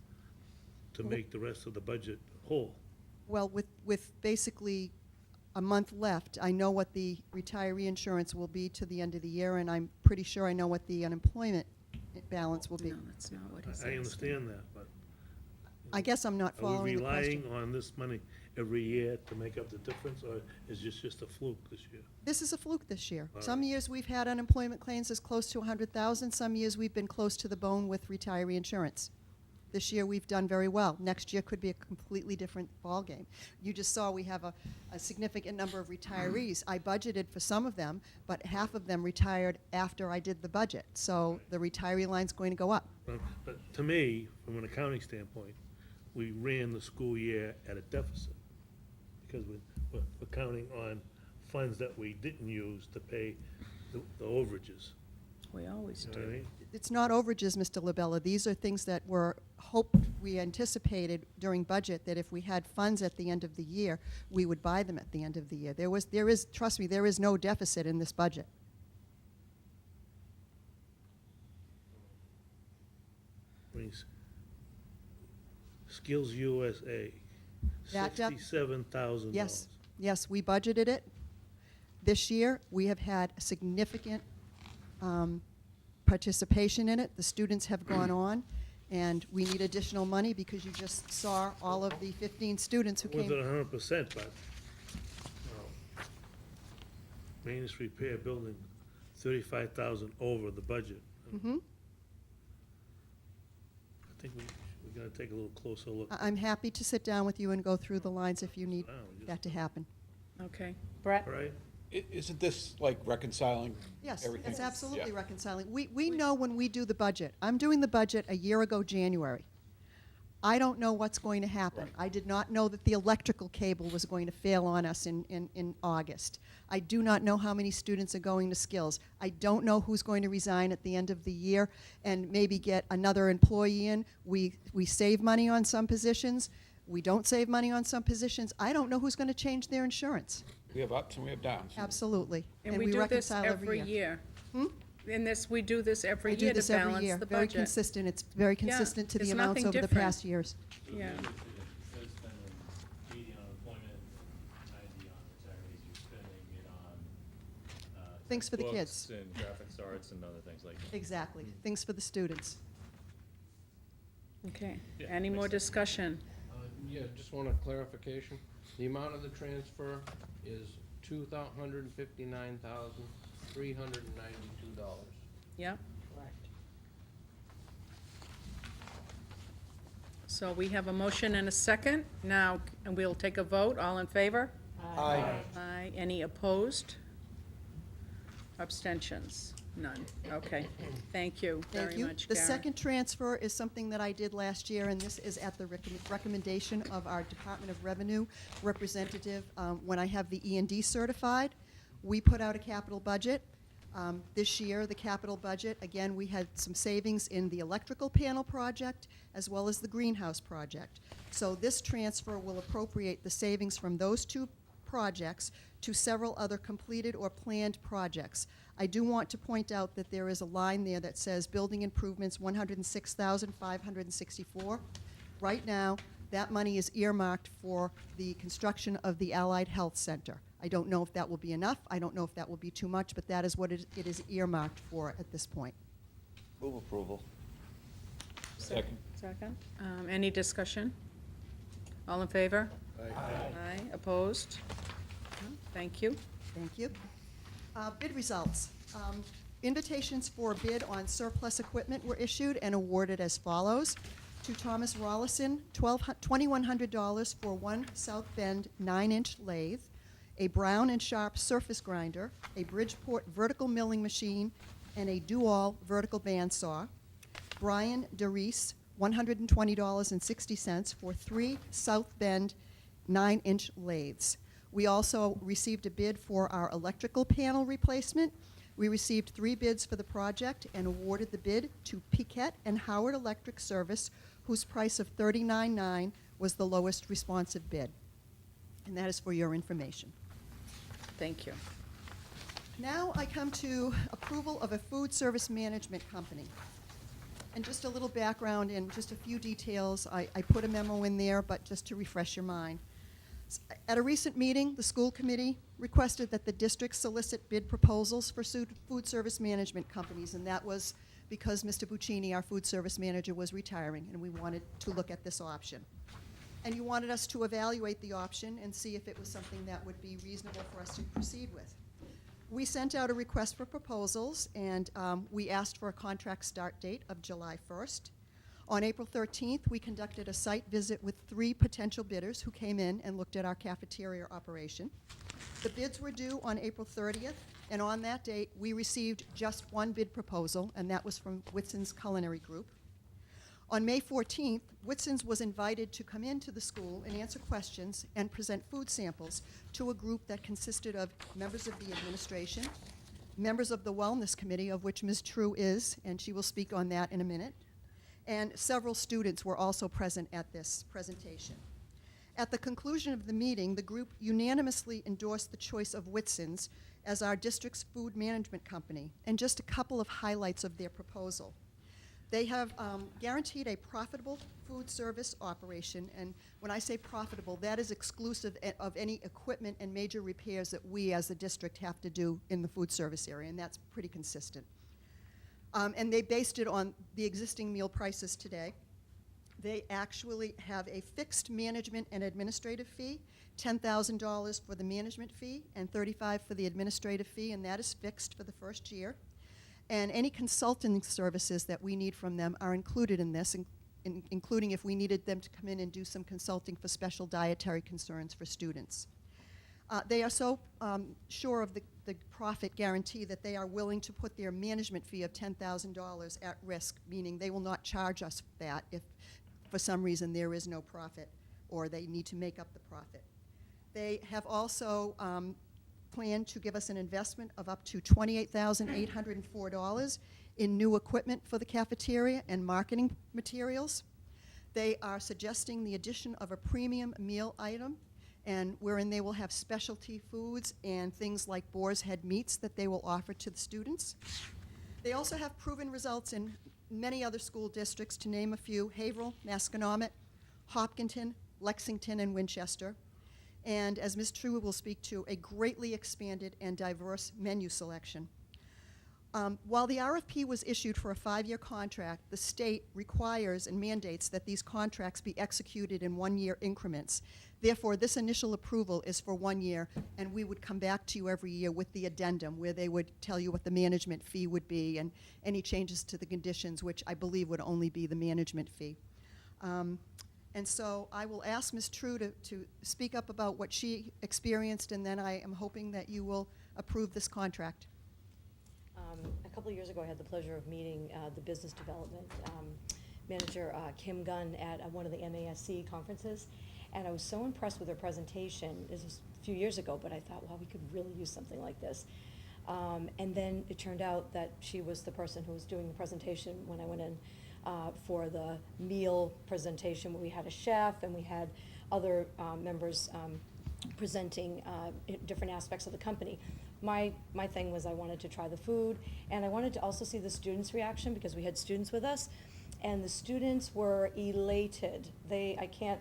to make the rest of the budget whole. well, with basically a month left, I know what the retiree insurance will be to the end of the year, and I'm pretty sure I know what the unemployment balance will be. No, that's not what he said. I understand that, but I guess I'm not are we following the question. relying on this money every year to make up the difference, or is this just a fluke this year? This is a fluke this year. All Some years we've had unemployment claims as close to 100,000. Some years we've been close to the bone with retiree insurance. This year we've done very well. Next year could be a completely different ballgame. You just saw we have a significant number of retirees. I budgeted for some of them, but half of them retired after I did the budget. So the retiree line's going to go up. But to me, from an accounting standpoint, we ran the school year at a deficit because we're counting on funds that we didn't use to pay the overages. We always You know what I do. mean? It's not overages, Mr. Labella. These are things that we anticipated during budget, that if we had funds at the end of the year, we would buy them at the end of the year. Trust me, there is no deficit in this budget. I mean, Skills USA, That def- $67,000. Yes, we budgeted it. This year, we have had significant participation in it. The students have gone on, and we need additional money because you just saw all of the 15 students who It wasn't came. 100%, but, maintenance repair building, 35,000 over the budget. Mhm. I think we gonna take a little closer look. I'm happy to sit down with you and go through the lines if you need Wow, just- that to happen. Okay. Brett? Right? Isn't this like reconciling Yes, everything? it's absolutely Yeah. reconciling. We know when we do the budget. I'm doing the budget a year ago, January. I don't know what's going to happen. Right. I did not know that the electrical cable was going to fail on us in August. I do not know how many students are going to skills. I don't know who's going to resign at the end of the year and maybe get another employee in. We save money on some positions. We don't save money on some positions. I don't know who's going to change their insurance. We have ups and we have downs. Absolutely. And we do this reconcile every year. In this, we do this every I do year to this every balance year. the Very budget. consistent. It's very Yeah, consistent to the it's amounts nothing over the different. past years. Yeah. Instead of spending 80 on unemployment, 90 on retirees, you're spending it on Things for the books kids. and graphics arts and other things like that. Exactly. Things for the students. Okay. Yeah, Any makes more sense. discussion? Yeah, just want a clarification. The amount of the transfer is $259,392. Yep. So we have a motion and a second. Now, and we'll take a vote. All in favor? Aye. Aye. Any opposed? Abstentions? None. Okay. Thank you very Thank you. much, The Karen. second transfer is something that I did last year, and this is at the recommendation of our Department of Revenue representative. When I have the E&D certified, we put out a capital budget. This year, the capital budget, again, we had some savings in the electrical panel project as well as the greenhouse project. So this transfer will appropriate the savings from those two projects to several other completed or planned projects. I do want to point out that there is a line there that says building improvements, $106,564. Right now, that money is earmarked for the construction of the Allied Health Center. I don't know if that will be enough. I don't know if that will be too much, but that is what it is earmarked for at this point. Move approval. Second. Second. Any discussion? All in favor? Aye. Opposed? No. Thank you. Thank you. Bid results. Invitations for bid on surplus equipment were issued and awarded as follows. To Thomas Rollison, $2,100 for one South Bend 9-inch lathe, a Brown and Sharp surface grinder, a Bridgeport vertical milling machine, and a Dual vertical bandsaw. Brian DeReese, $120.60 for 3 South Bend 9-inch lathes. We also received a bid for our electrical panel replacement. We received 3 bids for the project and awarded the bid to Piquette and Howard Electric Service, whose price of $39.9 was the lowest responsive bid. And that is for your information. Thank you. Now I come to approval of a food service management company. And just a little background and just a few details. I put a memo in there, but just to refresh your mind. At a recent meeting, the school committee requested that the district solicit bid proposals for food service management companies, and that was because Mr. Buccini, our food service manager, was retiring, and we wanted to look at this option. And you wanted us to evaluate the option and see if it was something that would be reasonable for us to proceed with. We sent out a request for proposals, and we asked for a contract start date of July 1st. On April 13th, we conducted a site visit with 3 potential bidders who came in and looked at our cafeteria operation. The bids were due on April 30th, and on that date, we received just 1 bid proposal, and that was from Whitson's Culinary Group. On May 14th, Whitson's was invited to come into the school and answer questions and present food samples to a group that consisted of members of the administration, members of the Wellness Committee, of which Ms. True is, and she will speak on that in a minute, and several students were also present at this presentation. At the conclusion of the meeting, the group unanimously endorsed the choice of Whitson's as our district's food management company, and just a couple of highlights of their proposal. They have guaranteed a profitable food service operation, and when I say profitable, that is exclusive of any equipment and major repairs that we as the district have to do in the food service area, and that's pretty consistent. And they based it on the existing meal prices today. They actually have a fixed management and administrative fee, $10,000 for the management fee and $35,000 for the administrative fee, and that is fixed for the first year. And any consulting services that we need from them are included in this, including if we needed them to come in and do some consulting for special dietary concerns for students. They are so sure of the profit guarantee that they are willing to put their management fee of $10,000 at risk, meaning they will not charge us that if for some reason there is no profit or they need to make up the profit. They have also planned to give us an investment of up to $28,804 in new equipment for the cafeteria and marketing materials. They are suggesting the addition of a premium meal item, and wherein they will have specialty foods and things like boar's head meats that they will offer to the students. They also have proven results in many other school districts, to name a few: Haverhill, Masconomet, Hopkinton, Lexington, and Winchester. And as Ms. True will speak to, a greatly expanded and diverse menu selection. While the RFP was issued for a 5-year contract, the state requires and mandates that these contracts be executed in 1-year increments. Therefore, this initial approval is for 1 year, and we would come back to you every year with the addendum, where they would tell you what the management fee would be and any changes to the conditions, which I believe would only be the management fee. And so I will ask Ms. True to speak up about what she experienced, and then I am hoping that you will approve this contract. A couple of years ago, I had the pleasure of meeting the business development manager, Kim Gunn, at one of the MASC conferences, and I was so impressed with her presentation. This was a few years ago, but I thought, wow, we could really use something like this. And then it turned out that she was the person who was doing the presentation when I went in for the meal presentation, where we had a chef and we had other members presenting different aspects of the company. My thing was I wanted to try the food, and I wanted to also see the students' reaction, because we had students with us, and the students were elated. I can't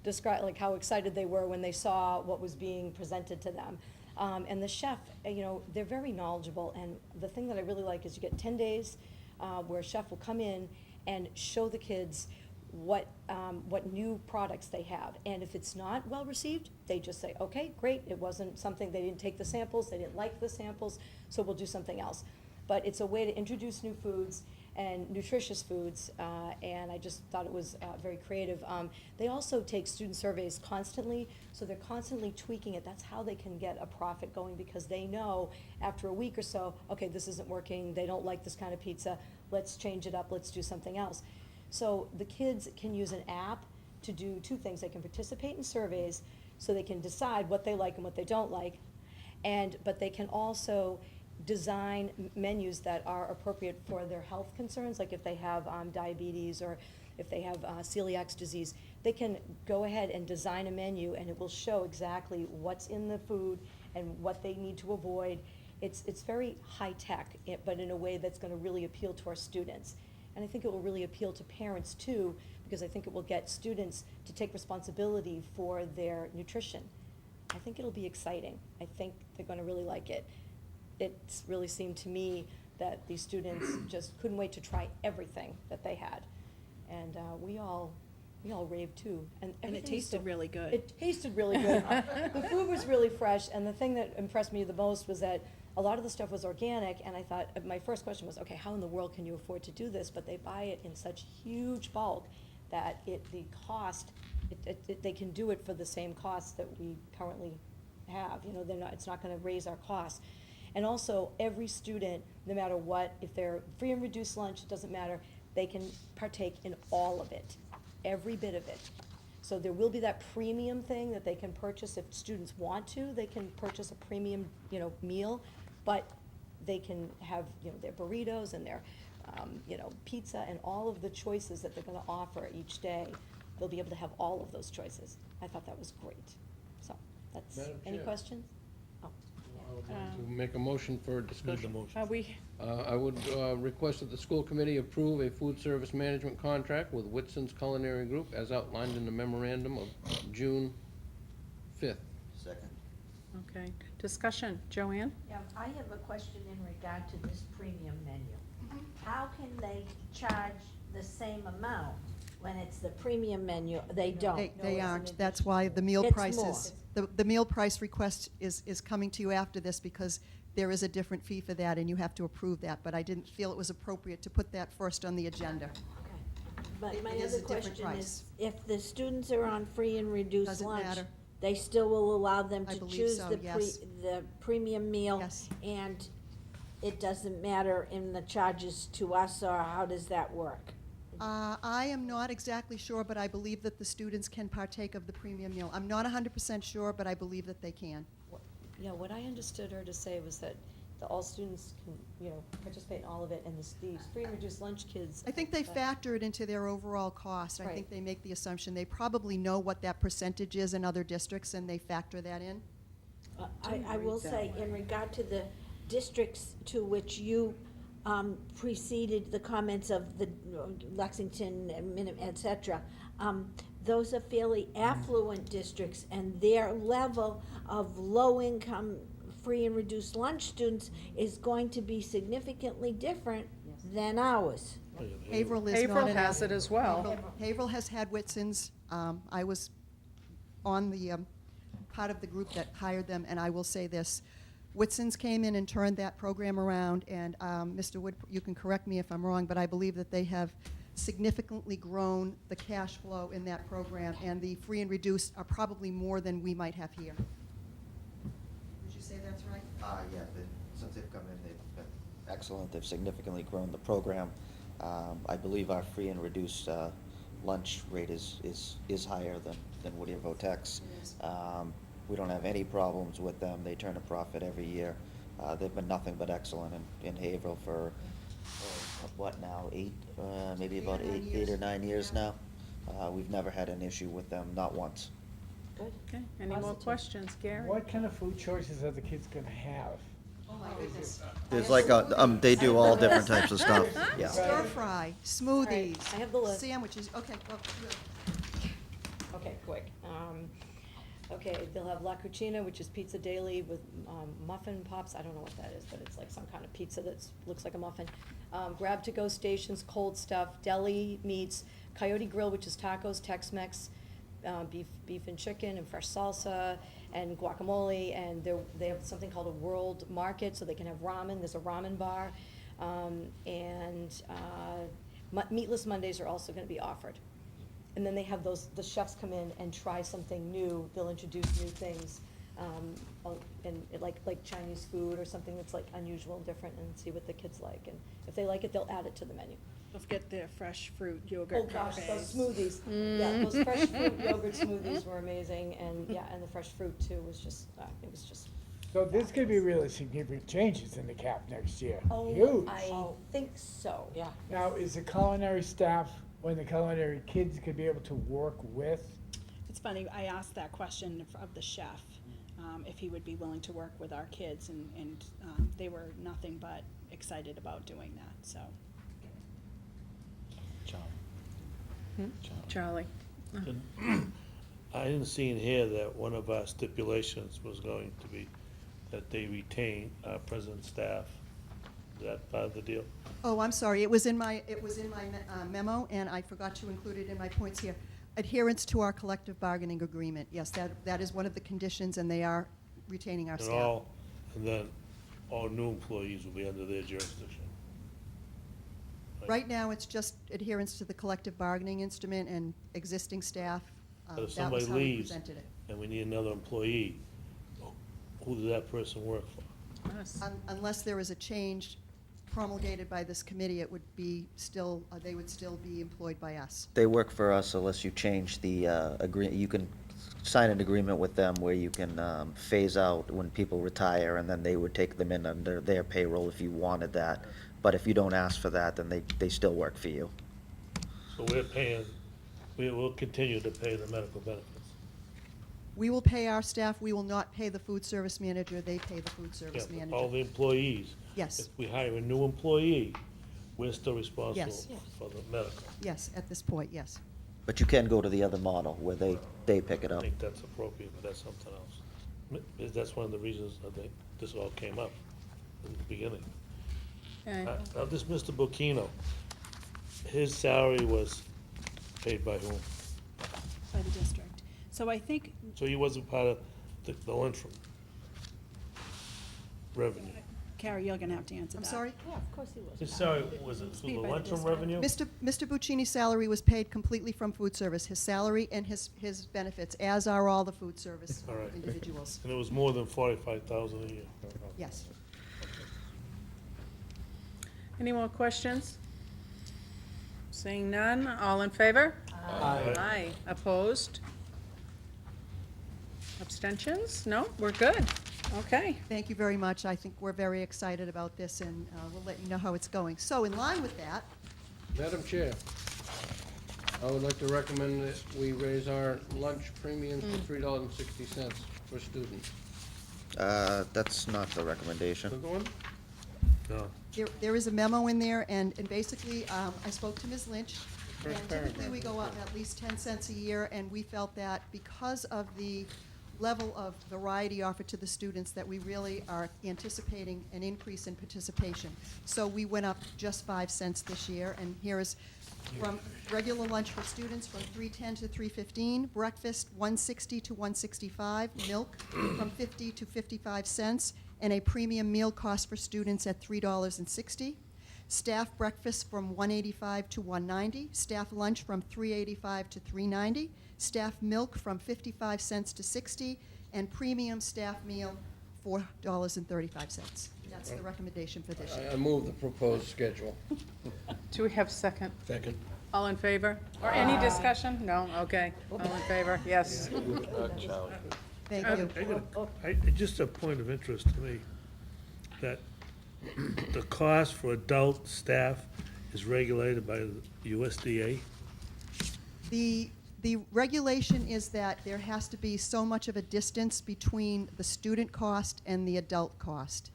describe like how excited they were when they saw what was being presented to them. And the chef, they're very knowledgeable, and the thing that I really like is you get 10 days where a chef will come in and show the kids what new products they have. And if it's not well received, they just say, okay, great, it wasn't something, they didn't take the samples, they didn't like the samples, so we'll do something else. But it's a way to introduce new foods and nutritious foods, and I just thought it was very creative. They also take student surveys constantly, so they're constantly tweaking it. That's how they can get a profit going, because they know after a week or so, okay, this isn't working, they don't like this kind of pizza, let's change it up, let's do something else. So the kids can use an app to do 2 things. They can participate in surveys, so they can decide what they like and what they don't like, but they can also design menus that are appropriate for their health concerns, like if they have diabetes or if they have celiac disease. They can go ahead and design a menu, and it will show exactly what's in the food and what they need to avoid. It's very high tech, but in a way that's going to really appeal to our students. And I think it will really appeal to parents too, because I think it will get students to take responsibility for their nutrition. I think it'll be exciting. I think they're going to really like it. It's really seemed to me that these students just couldn't wait to try everything that they had. And we all raved too. And it tasted really good. It tasted really good. The food was really fresh, and the thing that impressed me the most was that a lot of the stuff was organic, and I thought, my first question was, okay, how in the world can you afford to do this? But they buy it in such huge bulk that the cost, they can do it for the same cost that we currently have. It's not going to raise our costs. And also, every student, no matter what, if they're free and reduced lunch, it doesn't matter, they can partake in all of it, every bit of it. So there will be that premium thing that they can purchase if students want to. They can purchase a premium, meal, but they can have, their burritos and their, pizza and all of the choices that they're going to offer each day. They'll be able to have all of those choices. I thought that was great. So that's, Madam any Chair. questions? Oh. I would like to make a motion for discussion. We, I would request that the school committee approve a food service management contract with Whitson's Culinary Group as outlined in the memorandum of June 5th. Second. okay. Discussion. Joanne? Yeah, I have a question in regard to this premium menu. How can they charge the same amount when it's the premium menu? They don't. They aren't. That's why the meal It's prices, the meal price request is coming to you after this, because there is a different fee for that, and you have to approve that. But I didn't feel it was appropriate to put that first on the agenda. But my It is other a different question price. is, if the students are on free and reduced Doesn't lunch, matter. they still will allow them I to believe choose so, the yes. the premium meal? Yes. And it doesn't matter in the charges to us, or how does that work? I am not exactly sure, but I believe that the students can partake of the premium meal. I'm not 100% sure, but I believe that they can. Yeah, what I understood her to say was that all students can, participate in all of it, and these free and reduced lunch kids. I think they factor it into their overall cost. I think Right. they make the assumption, they probably know what that percentage is in other districts, and they factor that in. I will say, in regard to the districts to which you preceded the comments of the Lexington, et cetera, those are fairly affluent districts, and their level of low-income, free and reduced lunch students is going to be significantly different than ours. Haverhill is Haverhill not an has it as well. Haverhill has had Whitson's. I was on the part of the group that hired them, and I will say this. Whitson's came in and turned that program around, and Mr. Wood, you can correct me if I'm wrong, but I believe that they have significantly grown the cash flow in that program, and the free and reduced are probably more than we might have here. Would you say that's right? Yeah, since they've come in, they've been excellent. They've significantly grown the program. I believe our free and reduced lunch rate is higher than Whittier Votex. We don't have any problems with them. They turn a profit every year. They've been nothing but excellent in Haverhill for, what now, maybe about eight or 9 years now. We've never had an issue with them, not once. Good. Okay, any more Positive. questions, Gary? What kind of food choices are the kids gonna have? Oh, my goodness. There's like they do all different types of stuff, yeah. Stir fry, smoothies. I have the list. Sandwiches, okay, go. Okay, quick. Okay, they'll have La Cucina, which is pizza daily with muffin pops. I don't know what that is, but it's like some kind of pizza that looks like a muffin. Grab-to-go stations, cold stuff, deli meats, Coyote Grill, which is tacos, Tex-Mex, beef and chicken, and fresh salsa, and guacamole. And they have something called a world market, so they can have ramen. There's a ramen bar. Meatless Mondays are also gonna be offered. And then they have the chefs come in and try something new. They'll introduce new things, and like Chinese food or something that's like unusual and different, and see what the kids like. And if they like it, they'll add it to the menu. Let's get their fresh fruit Oh yogurt gosh, parfaits. those smoothies. Yeah, those fresh fruit yogurt smoothies were amazing, and and the fresh fruit too was just, it was just. So there's gonna be really significant changes in the cap next year. Oh, Huge. I think so, yeah. Now, is the culinary staff, when the culinary kids could be able to work with? It's funny, I asked that question of the chef, if he would be willing to work with our kids, and they were nothing but excited about doing that, so. Charlie? I didn't see in here that one of our stipulations was going to be that they retain our present staff. Is that part of the deal? Oh, I'm sorry, it was in my memo, and I forgot to include it in my points here. Adherence to our collective bargaining agreement, yes, that is one of the conditions, and they are retaining our staff. And then all new employees will be under their jurisdiction. Right now, it's just adherence to the collective bargaining instrument and existing staff. But if That somebody was how we leaves presented it. and we need another employee, who does that person work for? Unless there is a change promulgated by this committee, it would be still, they would still be employed by us. They work for us unless you change the agreement. You can sign an agreement with them where you can phase out when people retire, and then they would take them in under their payroll if you wanted that. But if you don't ask for that, then they still work for you. So we will continue to pay the medical benefits. We will pay our staff, we will not pay the food service manager, they pay the food service Yeah, manager. all the employees. Yes. If we hire a new employee, we're still responsible Yes. for the medical. Yes, at this point, yes. But you can go to the other model where they pick it I up. think that's appropriate, but that's something else. That's one of the reasons I think this all came up in the beginning. Okay. Now, this Mr. Bocchino, his salary was paid by whom? By the district. So I think, So he wasn't part of the lunchroom revenue? Carrie, you're gonna have to answer I'm that. sorry? Yeah, of course he was. His salary, was it through paid the by the lunchroom district. revenue? Mr. Buccini's salary was paid completely from food service, his salary and his benefits, as are all the food service All right. individuals. And it was more than 45,000 a year. Yes. Any more questions? Seeing none, all in favor? Aye. Aye. Opposed? Abstentions? No, we're good. Okay. Thank you very much. I think we're very excited about this, and we'll let you know how it's going. So in line with that, Madam Chair, I would like to recommend that we raise our lunch premium to $3.60 for students. That's not the recommendation. Another one? No. there is a memo in there, and basically, I spoke to Ms. Lynch, and First typically paragraph. we go up at least 10 cents a year, and we felt that because of the level of variety offered to the students, that we really are anticipating an increase in participation. So we went up just 5 cents this year, and here is from regular lunch for students from $3.10 to $3.15, breakfast $1.60 to $1.65, milk from 50 to 55 cents, and a premium meal cost for students at $3.60. Staff breakfast from $1.85 to $1.90, staff lunch from $3.85 to $3.90, staff milk from 55 cents to 60, and premium staff meal $4.35. That's the recommendation for this year. I move the proposed schedule. Do we have second? Second. All in favor? Or any discussion? No? Okay. All in favor? Yes. Thank you. Just a point of interest to me, that the cost for adult staff is regulated by the USDA. The regulation is that there has to be so much of a distance between the student cost and the adult cost.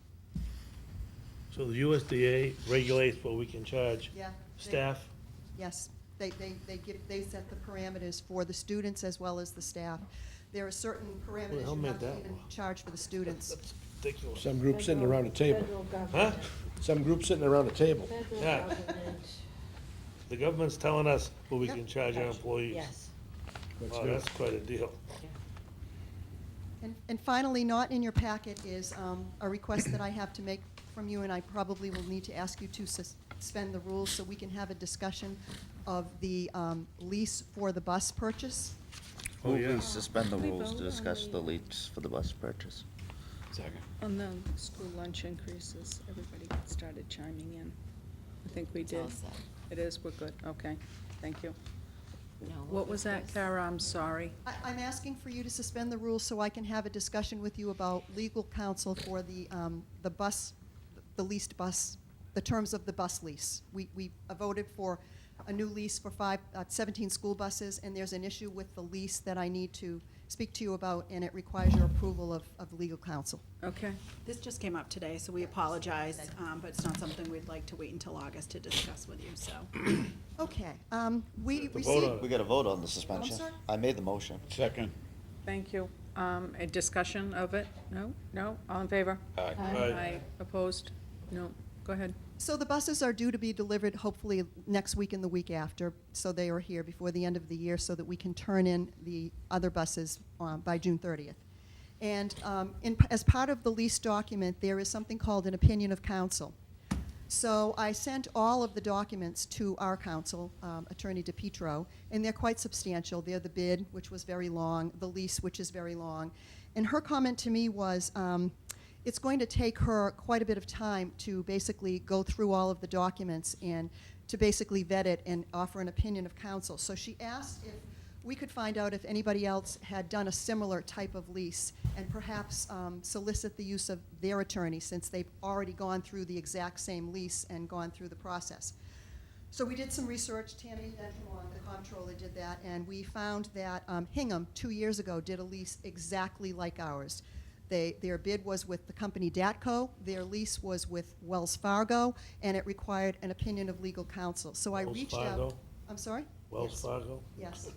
So the USDA regulates what we can charge Yeah. staff. Yes, they set the parameters for the students as well as the staff. There are certain parameters hell you made have to that even law? charge for the students. Ridiculous. Some group sitting around a table. Federal Huh? government. Some group sitting around a table. Federal Yeah. government. The government's telling us what we Yep. can charge our employees. Yes. Let's Wow, do it. that's quite a deal. And finally, not in your packet is a request that I have to make from you, and I probably will need to ask you to suspend the rules so we can have a discussion of the lease for the bus purchase. Oh, Move yeah. we suspend the We rules to vote on discuss the- the lease for the bus purchase. Second. On the school lunch increases, everybody started chiming in. I think we did. It is, we're good. Okay. Thank you. No, What was that, Kara? I'm sorry. I'm asking for you to suspend the rules so I can have a discussion with you about legal counsel for the bus, the leased bus, the terms of the bus lease. We voted for a new lease for 17 school buses, and there's an issue with the lease that I need to speak to you about, and it requires your approval of legal counsel. Okay. This just came up today, so we apologize, but it's not something we'd like to wait until August to discuss with you, so. Okay, we The vote on received, We got to vote on the suspension. sorry? I made the motion. Second. Thank you. A discussion of it? No? No? All in favor? Aye. Aye. Opposed? No? Go ahead. so the buses are due to be delivered hopefully next week and the week after, so they are here before the end of the year so that we can turn in the other buses by June 30th. And as part of the lease document, there is something called an opinion of counsel. So I sent all of the documents to our counsel, Attorney DePietro, and they're quite substantial. They're the bid, which was very long, the lease, which is very long. And her comment to me was, it's going to take her quite a bit of time to basically go through all of the documents and to basically vet it and offer an opinion of counsel. So she asked if we could find out if anybody else had done a similar type of lease and perhaps solicit the use of their attorney since they've already gone through the exact same lease and gone through the process. So we did some research. Tammy Dentremont, the comptroller, did that, and we found that Hingham 2 years ago did a lease exactly like ours. Their bid was with the company DATCO, their lease was with Wells Fargo, and it required an opinion of legal counsel. So I Wells reached Fargo? out. I'm sorry? Wells Yes. Fargo? Yes.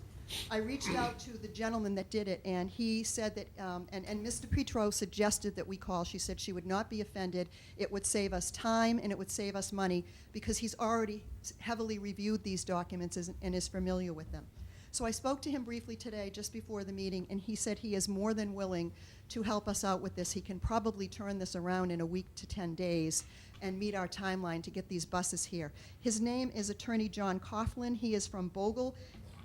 I reached out to the gentleman that did it, and he said that, and Ms. DePietro suggested that we call. She said she would not be offended. It would save us time and it would save us money because he's already heavily reviewed these documents and is familiar with them. So I spoke to him briefly today, just before the meeting, and he said he is more than willing to help us out with this. He can probably turn this around in a week to 10 days and meet our timeline to get these buses here. His name is Attorney John Coughlin. He is from Bogle,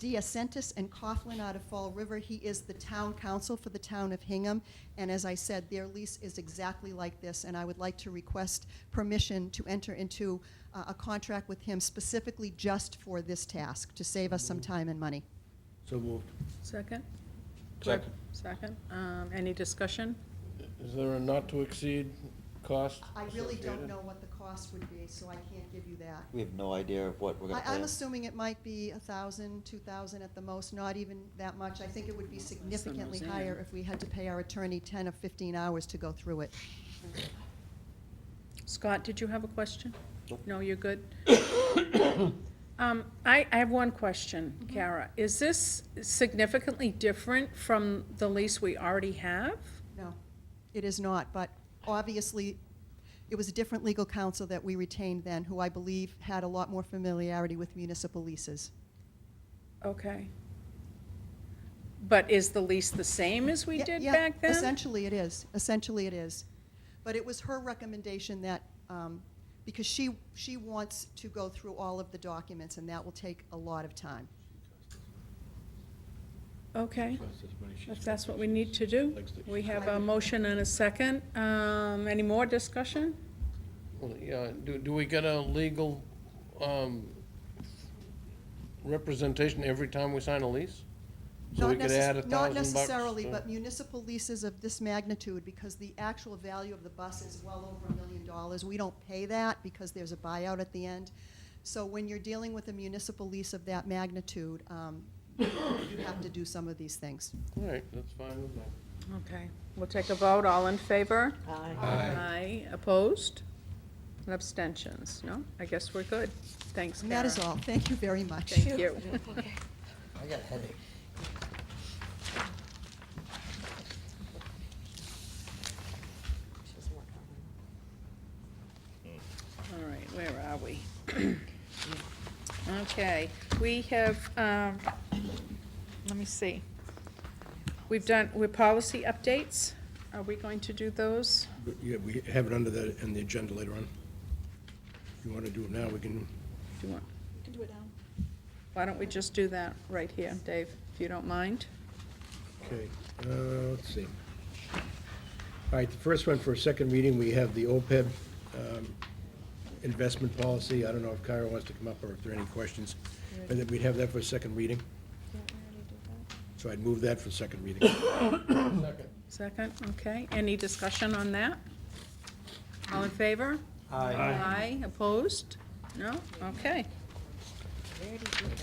Diacentis, and Coughlin out of Fall River. He is the town council for the town of Hingham, and as I said, their lease is exactly like this, and I would like to request permission to enter into a contract with him specifically just for this task, to save us some time and money. So moved. Second? Second. Second. Any discussion? Is there a not-to-exceed cost? I really don't associated? know what the cost would be, so I can't give you that. We have no idea of what we're gonna pay. I'm assuming it might be 1,000, 2,000 at the most, not even that much. I think it would be significantly Roseanne. higher if we had to pay our attorney 10 or 15 hours to go through it. Scott, did you have a question? Nope. No, you're good? I have one question, Kara. Is this significantly different from the lease we already have? No, it is not, but obviously, it was a different legal counsel that we retained then, who I believe had a lot more familiarity with municipal leases. Okay. But is the lease the same as we did Yeah, back then? essentially it is. Essentially it is. But it was her recommendation that, because she wants to go through all of the documents, and that will take a lot of time. Okay, Cost us money, she's if that's what we need to do. Likes to- We have a motion and a second. Any more discussion? Well, yeah, do we get a legal representation every time we sign a lease? So we could add $1,000 Not necessarily, to- but municipal leases of this magnitude, because the actual value of the bus is well over $1 million. We don't pay that because there's a buyout at the end. So when you're dealing with a municipal lease of that magnitude, you have to do some of these things. All right, that's fine with me. Okay, we'll take a vote. All in favor? Aye. Aye. Opposed? And abstentions? No? I guess we're good. Thanks, And that is Kara. all. Thank you very much. Thank you. I got a headache. All right, where are we? Okay, we have, let me see. We're policy updates. Are we going to do those? But, yeah, we have it under in the agenda later on. If you want to do it now, we can. Do you want, You can do it now. why don't we just do that right here, Dave, if you don't mind? Okay, let's see. All right, the first one for a second reading, we have the OPEB investment policy. I don't know if Kyra wants to come up or if there are any questions. But that we'd have that for a second reading. So I'd move that for second reading. Second, okay. Any discussion on that? All in favor? Aye. Aye. Opposed? No? Okay.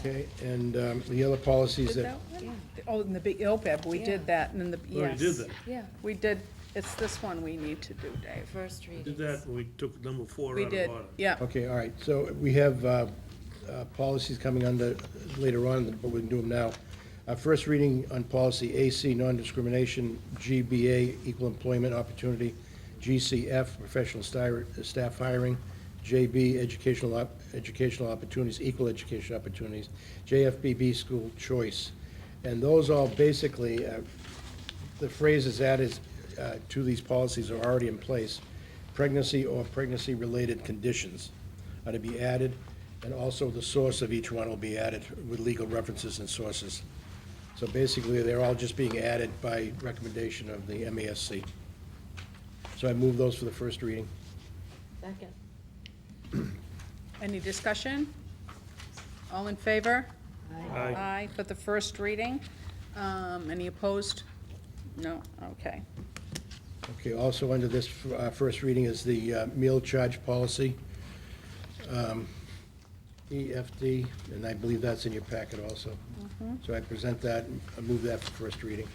Okay, and the other policies Did that, that one? Oh, in the big OPEB, we did that, and in the, We already did yes. that. Yeah, we did, it's this one we need to do, Dave. First We reading. did that when we took number 4 We out did, of order. yeah. okay, all right, so we have policies coming under later on, but we can do them now. First reading on policy AC, non-discrimination, GBA, equal employment opportunity, GCF, professional staff hiring, JB, educational opportunities, equal education opportunities, JFBB, school choice. And those all basically, the phrases added to these policies are already in place. Pregnancy or pregnancy-related conditions are to be added, and also the source of each one will be added with legal references and sources. So basically, they're all just being added by recommendation of the MASC. So I move those for the first reading. Second. Any discussion? All in favor? Aye. Aye, for the first reading. Any opposed? No, okay. Okay, also under this first reading is the meal charge policy, EFD, and I believe that's in your packet also. So I present that, I move that for first reading.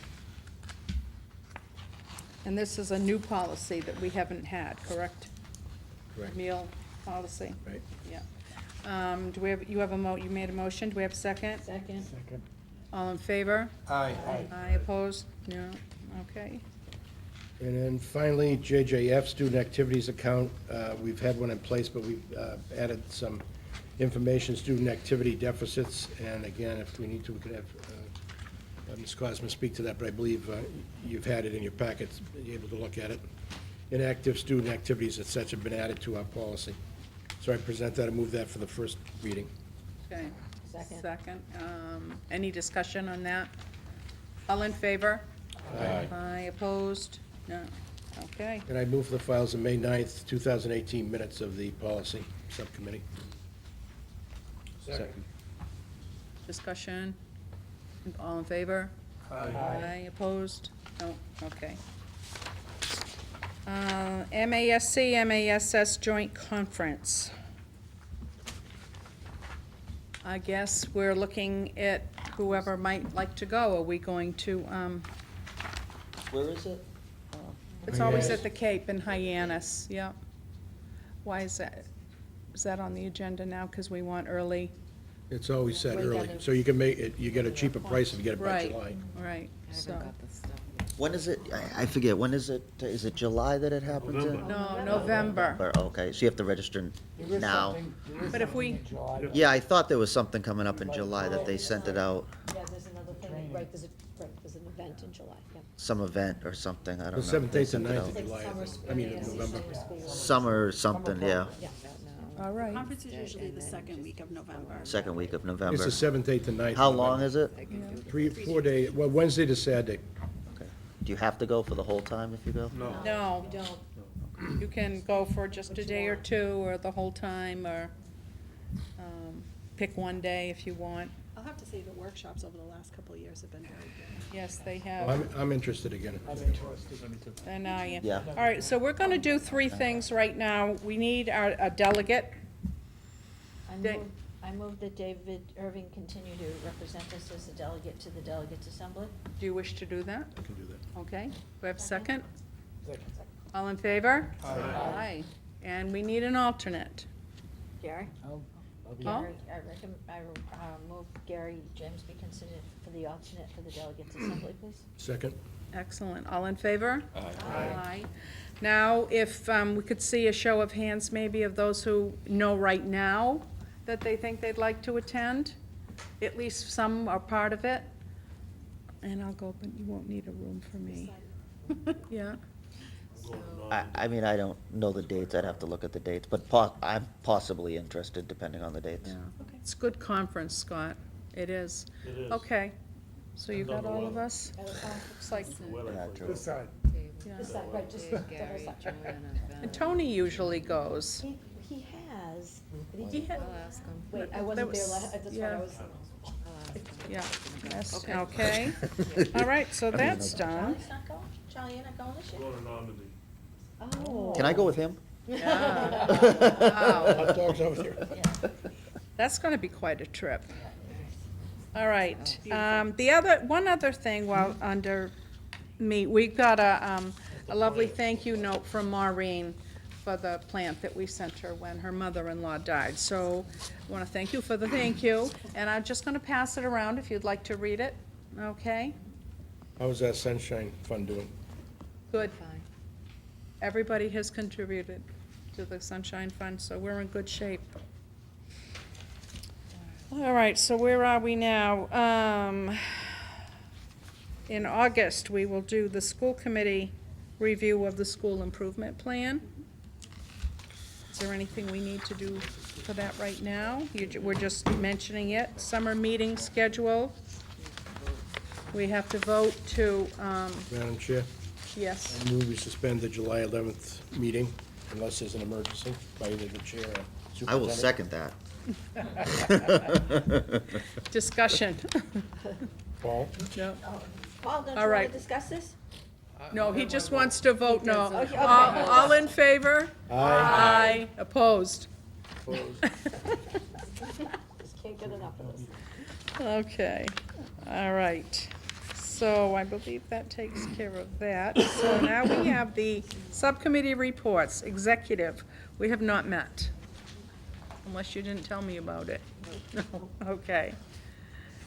And this is a new policy that we haven't had, correct? Correct. Meal policy, Right. yeah. Do we have, you made a motion, do we have a second? Second. Second. All in favor? Aye. Aye, opposed? No, okay. And then finally, JJF, student activities account, we've had one in place, but we've added some information, student activity deficits, and again, if we need to, we could have Ms. Cosma speak to that, but I believe you've had it in your packets, you're able to look at it. Inactive student activities, et cetera, have been added to our policy. So I present that and move that for the first reading. Okay. Second. Second. Any discussion on that? All in favor? Aye. Aye, opposed? No. Okay. And I move for the files of May 9th, 2018 minutes of the policy subcommittee. Second. Discussion? All in favor? Aye, opposed? No, okay. MASC, MASs Joint Conference. I guess we're looking at whoever might like to go. Are we going to, Where is it? it's always Hyannis. at the Cape in Hyannis, yeah. Why is that? Is that on the agenda now? Because we want early? It's always set Right, early, gotta- so you can make it, you get a cheaper price if you get it by Right, July. right, so. When is it? I forget, when is it? Is it July that it happens in? No, November. Okay, so you have to register now. But if we, Yeah, I thought there was something coming up in July that they sent it out, Yeah, there's another thing, right, there's an event in July, yeah. some event or something, I don't know. The 7th, 8th, and They sent it 9th out. of Like July, summer, I mean, yeah, November. summer school. Summer or something, yeah. Yeah. all right. Conference is usually the second week of November. Second week of It's November. the 7th, 8th, and 9th. How of long November. is it? 4 days, well, Wednesday to Saturday. Okay. Do you have to go for the whole time if you go? No, You don't, you can go for just a day or two, or the whole time, or pick one day if you want. I'll have to say the workshops over the last couple of years have been very good. Yes, they Well, have. I'm interested again. And I, Yeah. all right, so we're gonna do three things right now. We need a delegate. I move that David Irving continue to represent us as a delegate to the Delegates Assembly. Do you wish to do that? I can do that. Okay, do we have a second? All in favor? Aye. And we need an alternate. Gary? Oh. Gary, I move Gary James be considered for the alternate for the Delegates Assembly, please. Second? Excellent. All in favor? Aye. Now, if we could see a show of hands maybe of those who know right now that they think they'd like to attend, at least some are part of it. And I'll go, but you won't need a room for me. Yeah, I mean, I don't know the dates, I'd have to look at the dates, but I'm possibly interested depending on the dates. yeah. It's a good conference, Scott. It is. It is. Okay, so you got Another all of one. us? Looks like, Yeah, true. This side. yeah. this side, right, just double side. And Tony usually goes. He has, but He had- wait, I There wasn't there was- last, that's why yeah. I was. Yeah, yes, okay. All right, so that's done. Charlie's not going? Charlie, you're not going this year? Going to Normandy. Oh. Can I go with him? Yeah. Hot Wow. dogs over there. That's gonna be quite a trip. All right, one other thing while under me, we got a lovely thank you note from Maureen for the plant that we sent her when her mother-in-law died. So I wanna thank you for the thank you, and I'm just gonna pass it around if you'd like to read it, okay? How's that Sunshine Fund doing? Good. Everybody has contributed to the Sunshine Fund, so we're in good shape. All right, so where are we now? In August, we will do the school committee review of the school improvement plan. Is there anything we need to do for that right now? We're just mentioning it. Summer meeting schedule. We have to vote to, Madam Chair, yes. I move we suspend the July 11th meeting unless there's an emergency by either the chair or superintendent. I will second that. Discussion. Paul? No. Paul, don't you All want right. to discuss this? No, he just wants to vote no. Okay. All in favor? Aye. Aye. Opposed? Just can't get enough of this. Okay, all right. So I believe that takes care of that. So now we have the subcommittee reports, executive. We have not met, unless you didn't tell me about it. No, okay.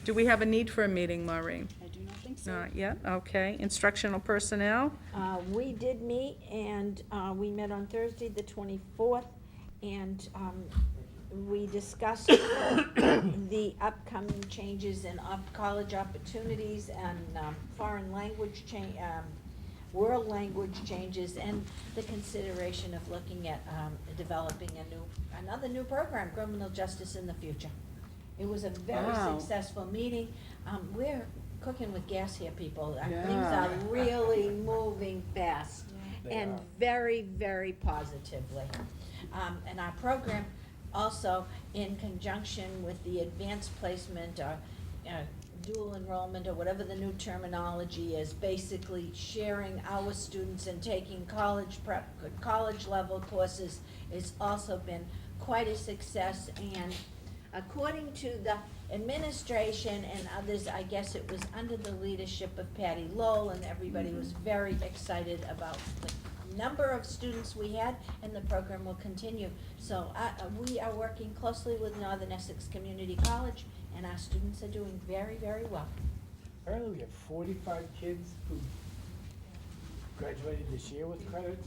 Do we have a need for a meeting, Maureen? I do not think so. Not yet, okay. Instructional personnel? We did meet, and we met on Thursday, the 24th, and we discussed the upcoming changes in college opportunities and foreign language world language changes, and the consideration of looking at developing another new program, criminal justice in the future. It was a very Wow. successful meeting. We're cooking with gas here, people. Things Yeah. are really moving fast They and are. very, very positively. And our program also, in conjunction with the advanced placement or dual enrollment, or whatever the new terminology is, basically sharing our students and taking college prep, college level courses, has also been quite a success. And according to the administration and others, I guess it was under the leadership of Patty Lowell, and everybody was very excited about the number of students we had, and the program will continue. So we are working closely with Northern Essex Community College, and our students are doing very, very well. Apparently, we have 45 kids who graduated this year with credits,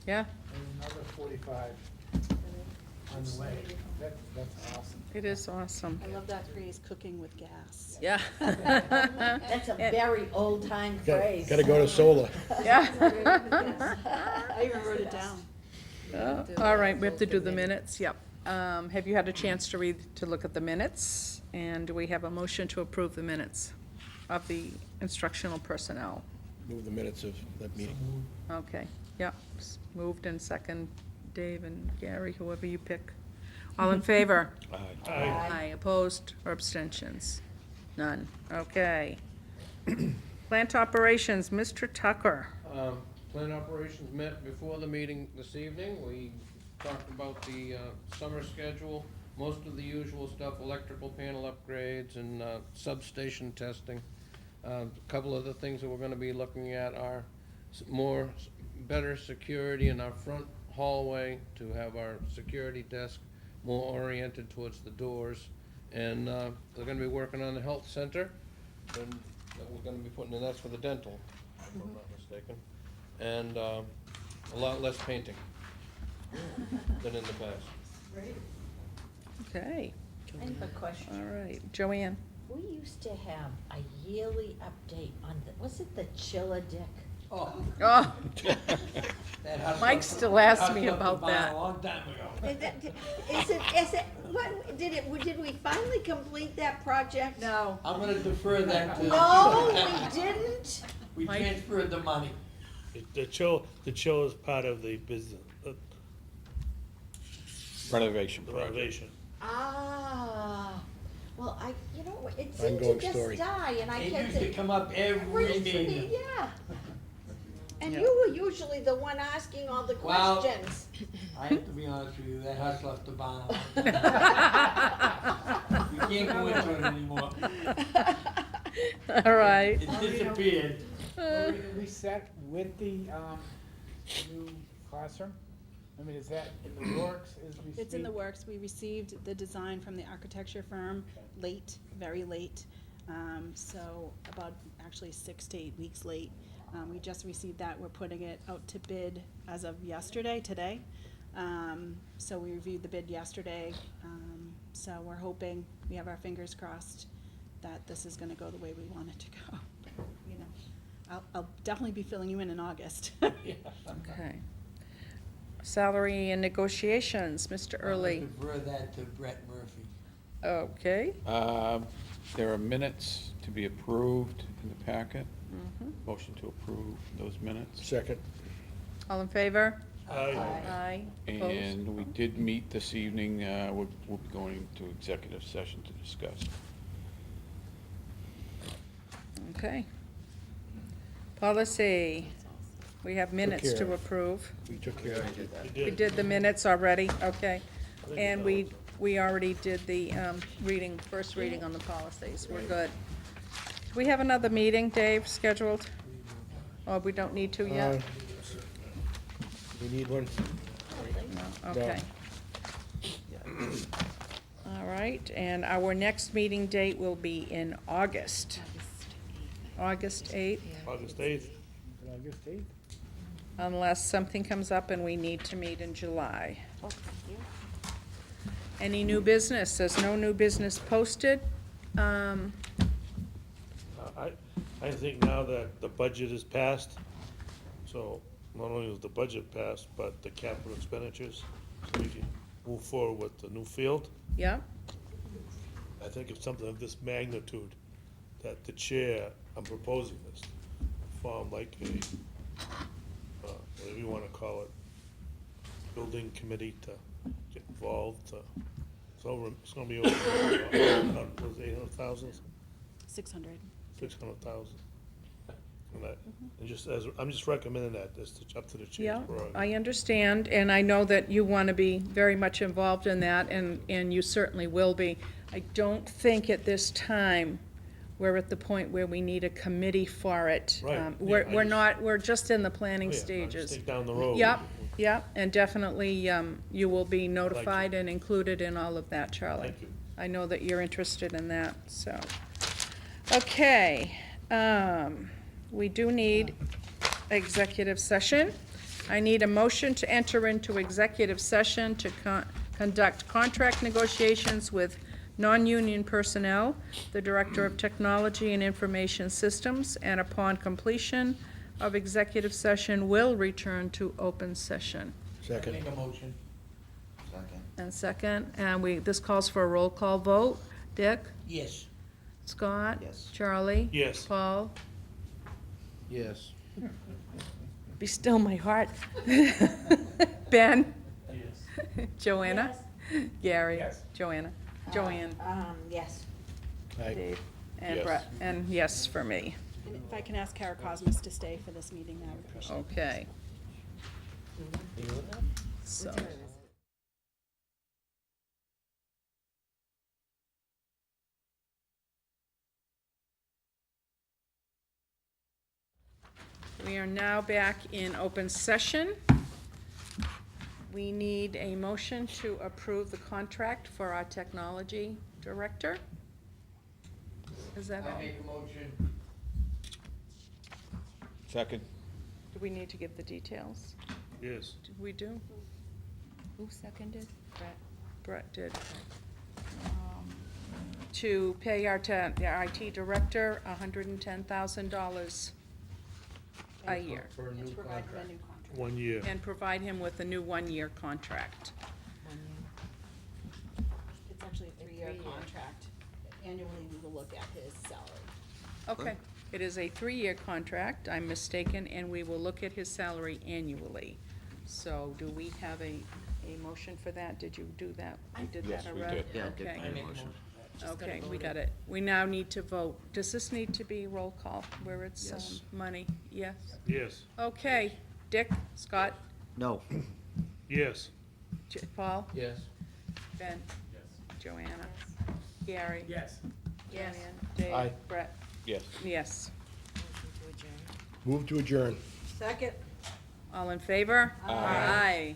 Yeah, and another 45 on the way. That's awesome. it is awesome. I love that phrase, cooking with gas. Yeah. That's a very old-time phrase. Gotta go to solar. Yeah. I even wrote it down. All right, we have to do the minutes, yep. Have you had a chance to look at the minutes? And do we have a motion to approve the minutes of the instructional personnel? Move the minutes of that meeting. Okay, yep, moved and second, Dave and Gary, whoever you pick. All in favor? Aye. Aye, opposed or abstentions? None, okay. Plant operations, Mr. Tucker. Plant operations met before the meeting this evening. We talked about the summer schedule, most of the usual stuff, electrical panel upgrades and substation testing. A couple of the things that we're gonna be looking at are better security in our front hallway, to have our security desk more oriented towards the doors. And they're gonna be working on the health center, and that we're gonna be putting, and that's for the dental, if I'm not mistaken. And a lot less painting than in the past. Okay, I have a question. all right, Joanne. We used to have a yearly update on was it the Chilla Dick? Oh. Oh, That hot Mike stuff- still asks hot me stuff about was bought that. A long time ago. Did we finally complete that project? No. I'm gonna defer that to. No, we didn't. We Mike? transferred the money. The chill is part of the business, Renovation the project. renovation. Ah, well, it seemed to Ongoing just story. die, and I It kept used to come up every meeting. Yeah. And Yeah. you were usually the one asking all the Well- questions. I have to be honest with you, that house left the barn. We can't go into it anymore. All right. It disappeared. Are we set with the new classroom? I mean, is that in the works as we speak? It's in the works. We received the design from the architecture firm late, very late. So about actually 6 to 8 weeks late. We just received that. We're putting it out to bid as of today. So we reviewed the bid yesterday. So we're hoping, we have our fingers crossed that this is gonna go the way we want it to go. You know, I'll definitely be filling you in August. Okay. Salary and negotiations, Mr. Early. Defer that to Brett Murphy. Okay. There are minutes to be approved in the packet. Mhm. Motion to approve those minutes. Second. All in favor? Aye. Aye. Opposed? And we did meet this evening. We'll be going to executive session to discuss. Okay. Policy. We have minutes care to of. approve. We took care of it. We did the minutes already, okay. And we already did the first reading on the policies. We're good. Do we have another meeting, Dave, scheduled? Or we don't need to yet? We need one. No, okay. All right, and our next meeting date will be in August. August 8th, August 8th. August 8th? unless something comes up and we need to meet in July. Any new business? There's no new business posted. I think now that the budget is passed, so not only is the budget passed, but the capital expenditures, so we can move forward with the new field. Yeah, I think it's something of this magnitude, that the chair, I'm proposing this, form like a, whatever you wanna call it, building committee to get involved. It's gonna be over, what was it, 800,000? 600. 600,000. And just as, I'm just recommending that, it's up to the chair's yeah, prerogative. I understand, and I know that you want to be very much involved in that, and you certainly will be. I don't think at this time we're at the point where we need a committee for it. Right, yeah, We're just in the planning Oh, yeah, I just stages. think down the road. Yep, and definitely, you will be notified and included in all of that, Charlie. Thank you. I know that you're interested in that, so. Okay, we do need executive session. I need a motion to enter into executive session to conduct contract negotiations with non-union personnel, the Director of Technology and Information Systems, and upon completion of executive session, will return to open session. Second. Make a motion. Second, and this calls for a roll call vote. Dick? Yes. Scott? Yes. Charlie? Yes. Paul? Yes. Be still my heart. Ben? Yes. Joanna? Gary? Yes. Joanna? Joanne? Yes. Aye. Dave? And Yes. Brett? And yes for me. And if I can ask Kara Cosmas to stay for this meeting, I would appreciate it. Okay. So. We are now back in open session. We need a motion to approve the contract for our technology director. Is that all? a motion. Second. Do we need to give the details? Yes. Did we do? Who seconded? Brett did. To pay our IT director $110,000 a year, For a And new to provide contract. the new contract. 1 year. and provide him with a new one-year contract. It's actually a three-year contract. Annually, we will look at his salary. Okay, it is a 3-year contract, I'm mistaken, and we will look at his salary annually. So do we have a motion for that? Did you do that? We did Yes, that we already? did. Yeah, I did. Okay. I made a motion. Okay, we got it. We now need to vote. Does this need to be roll call where it's Yes. money? Yes? Yes. Okay, Dick, Scott, No. Yes. Paul, Yes. Ben, Yes. Joanna, Gary, Yes. Joanne, Dave, Aye. Brett. Yes. Yes. Move to adjourn. Second. All in favor? Aye. Aye.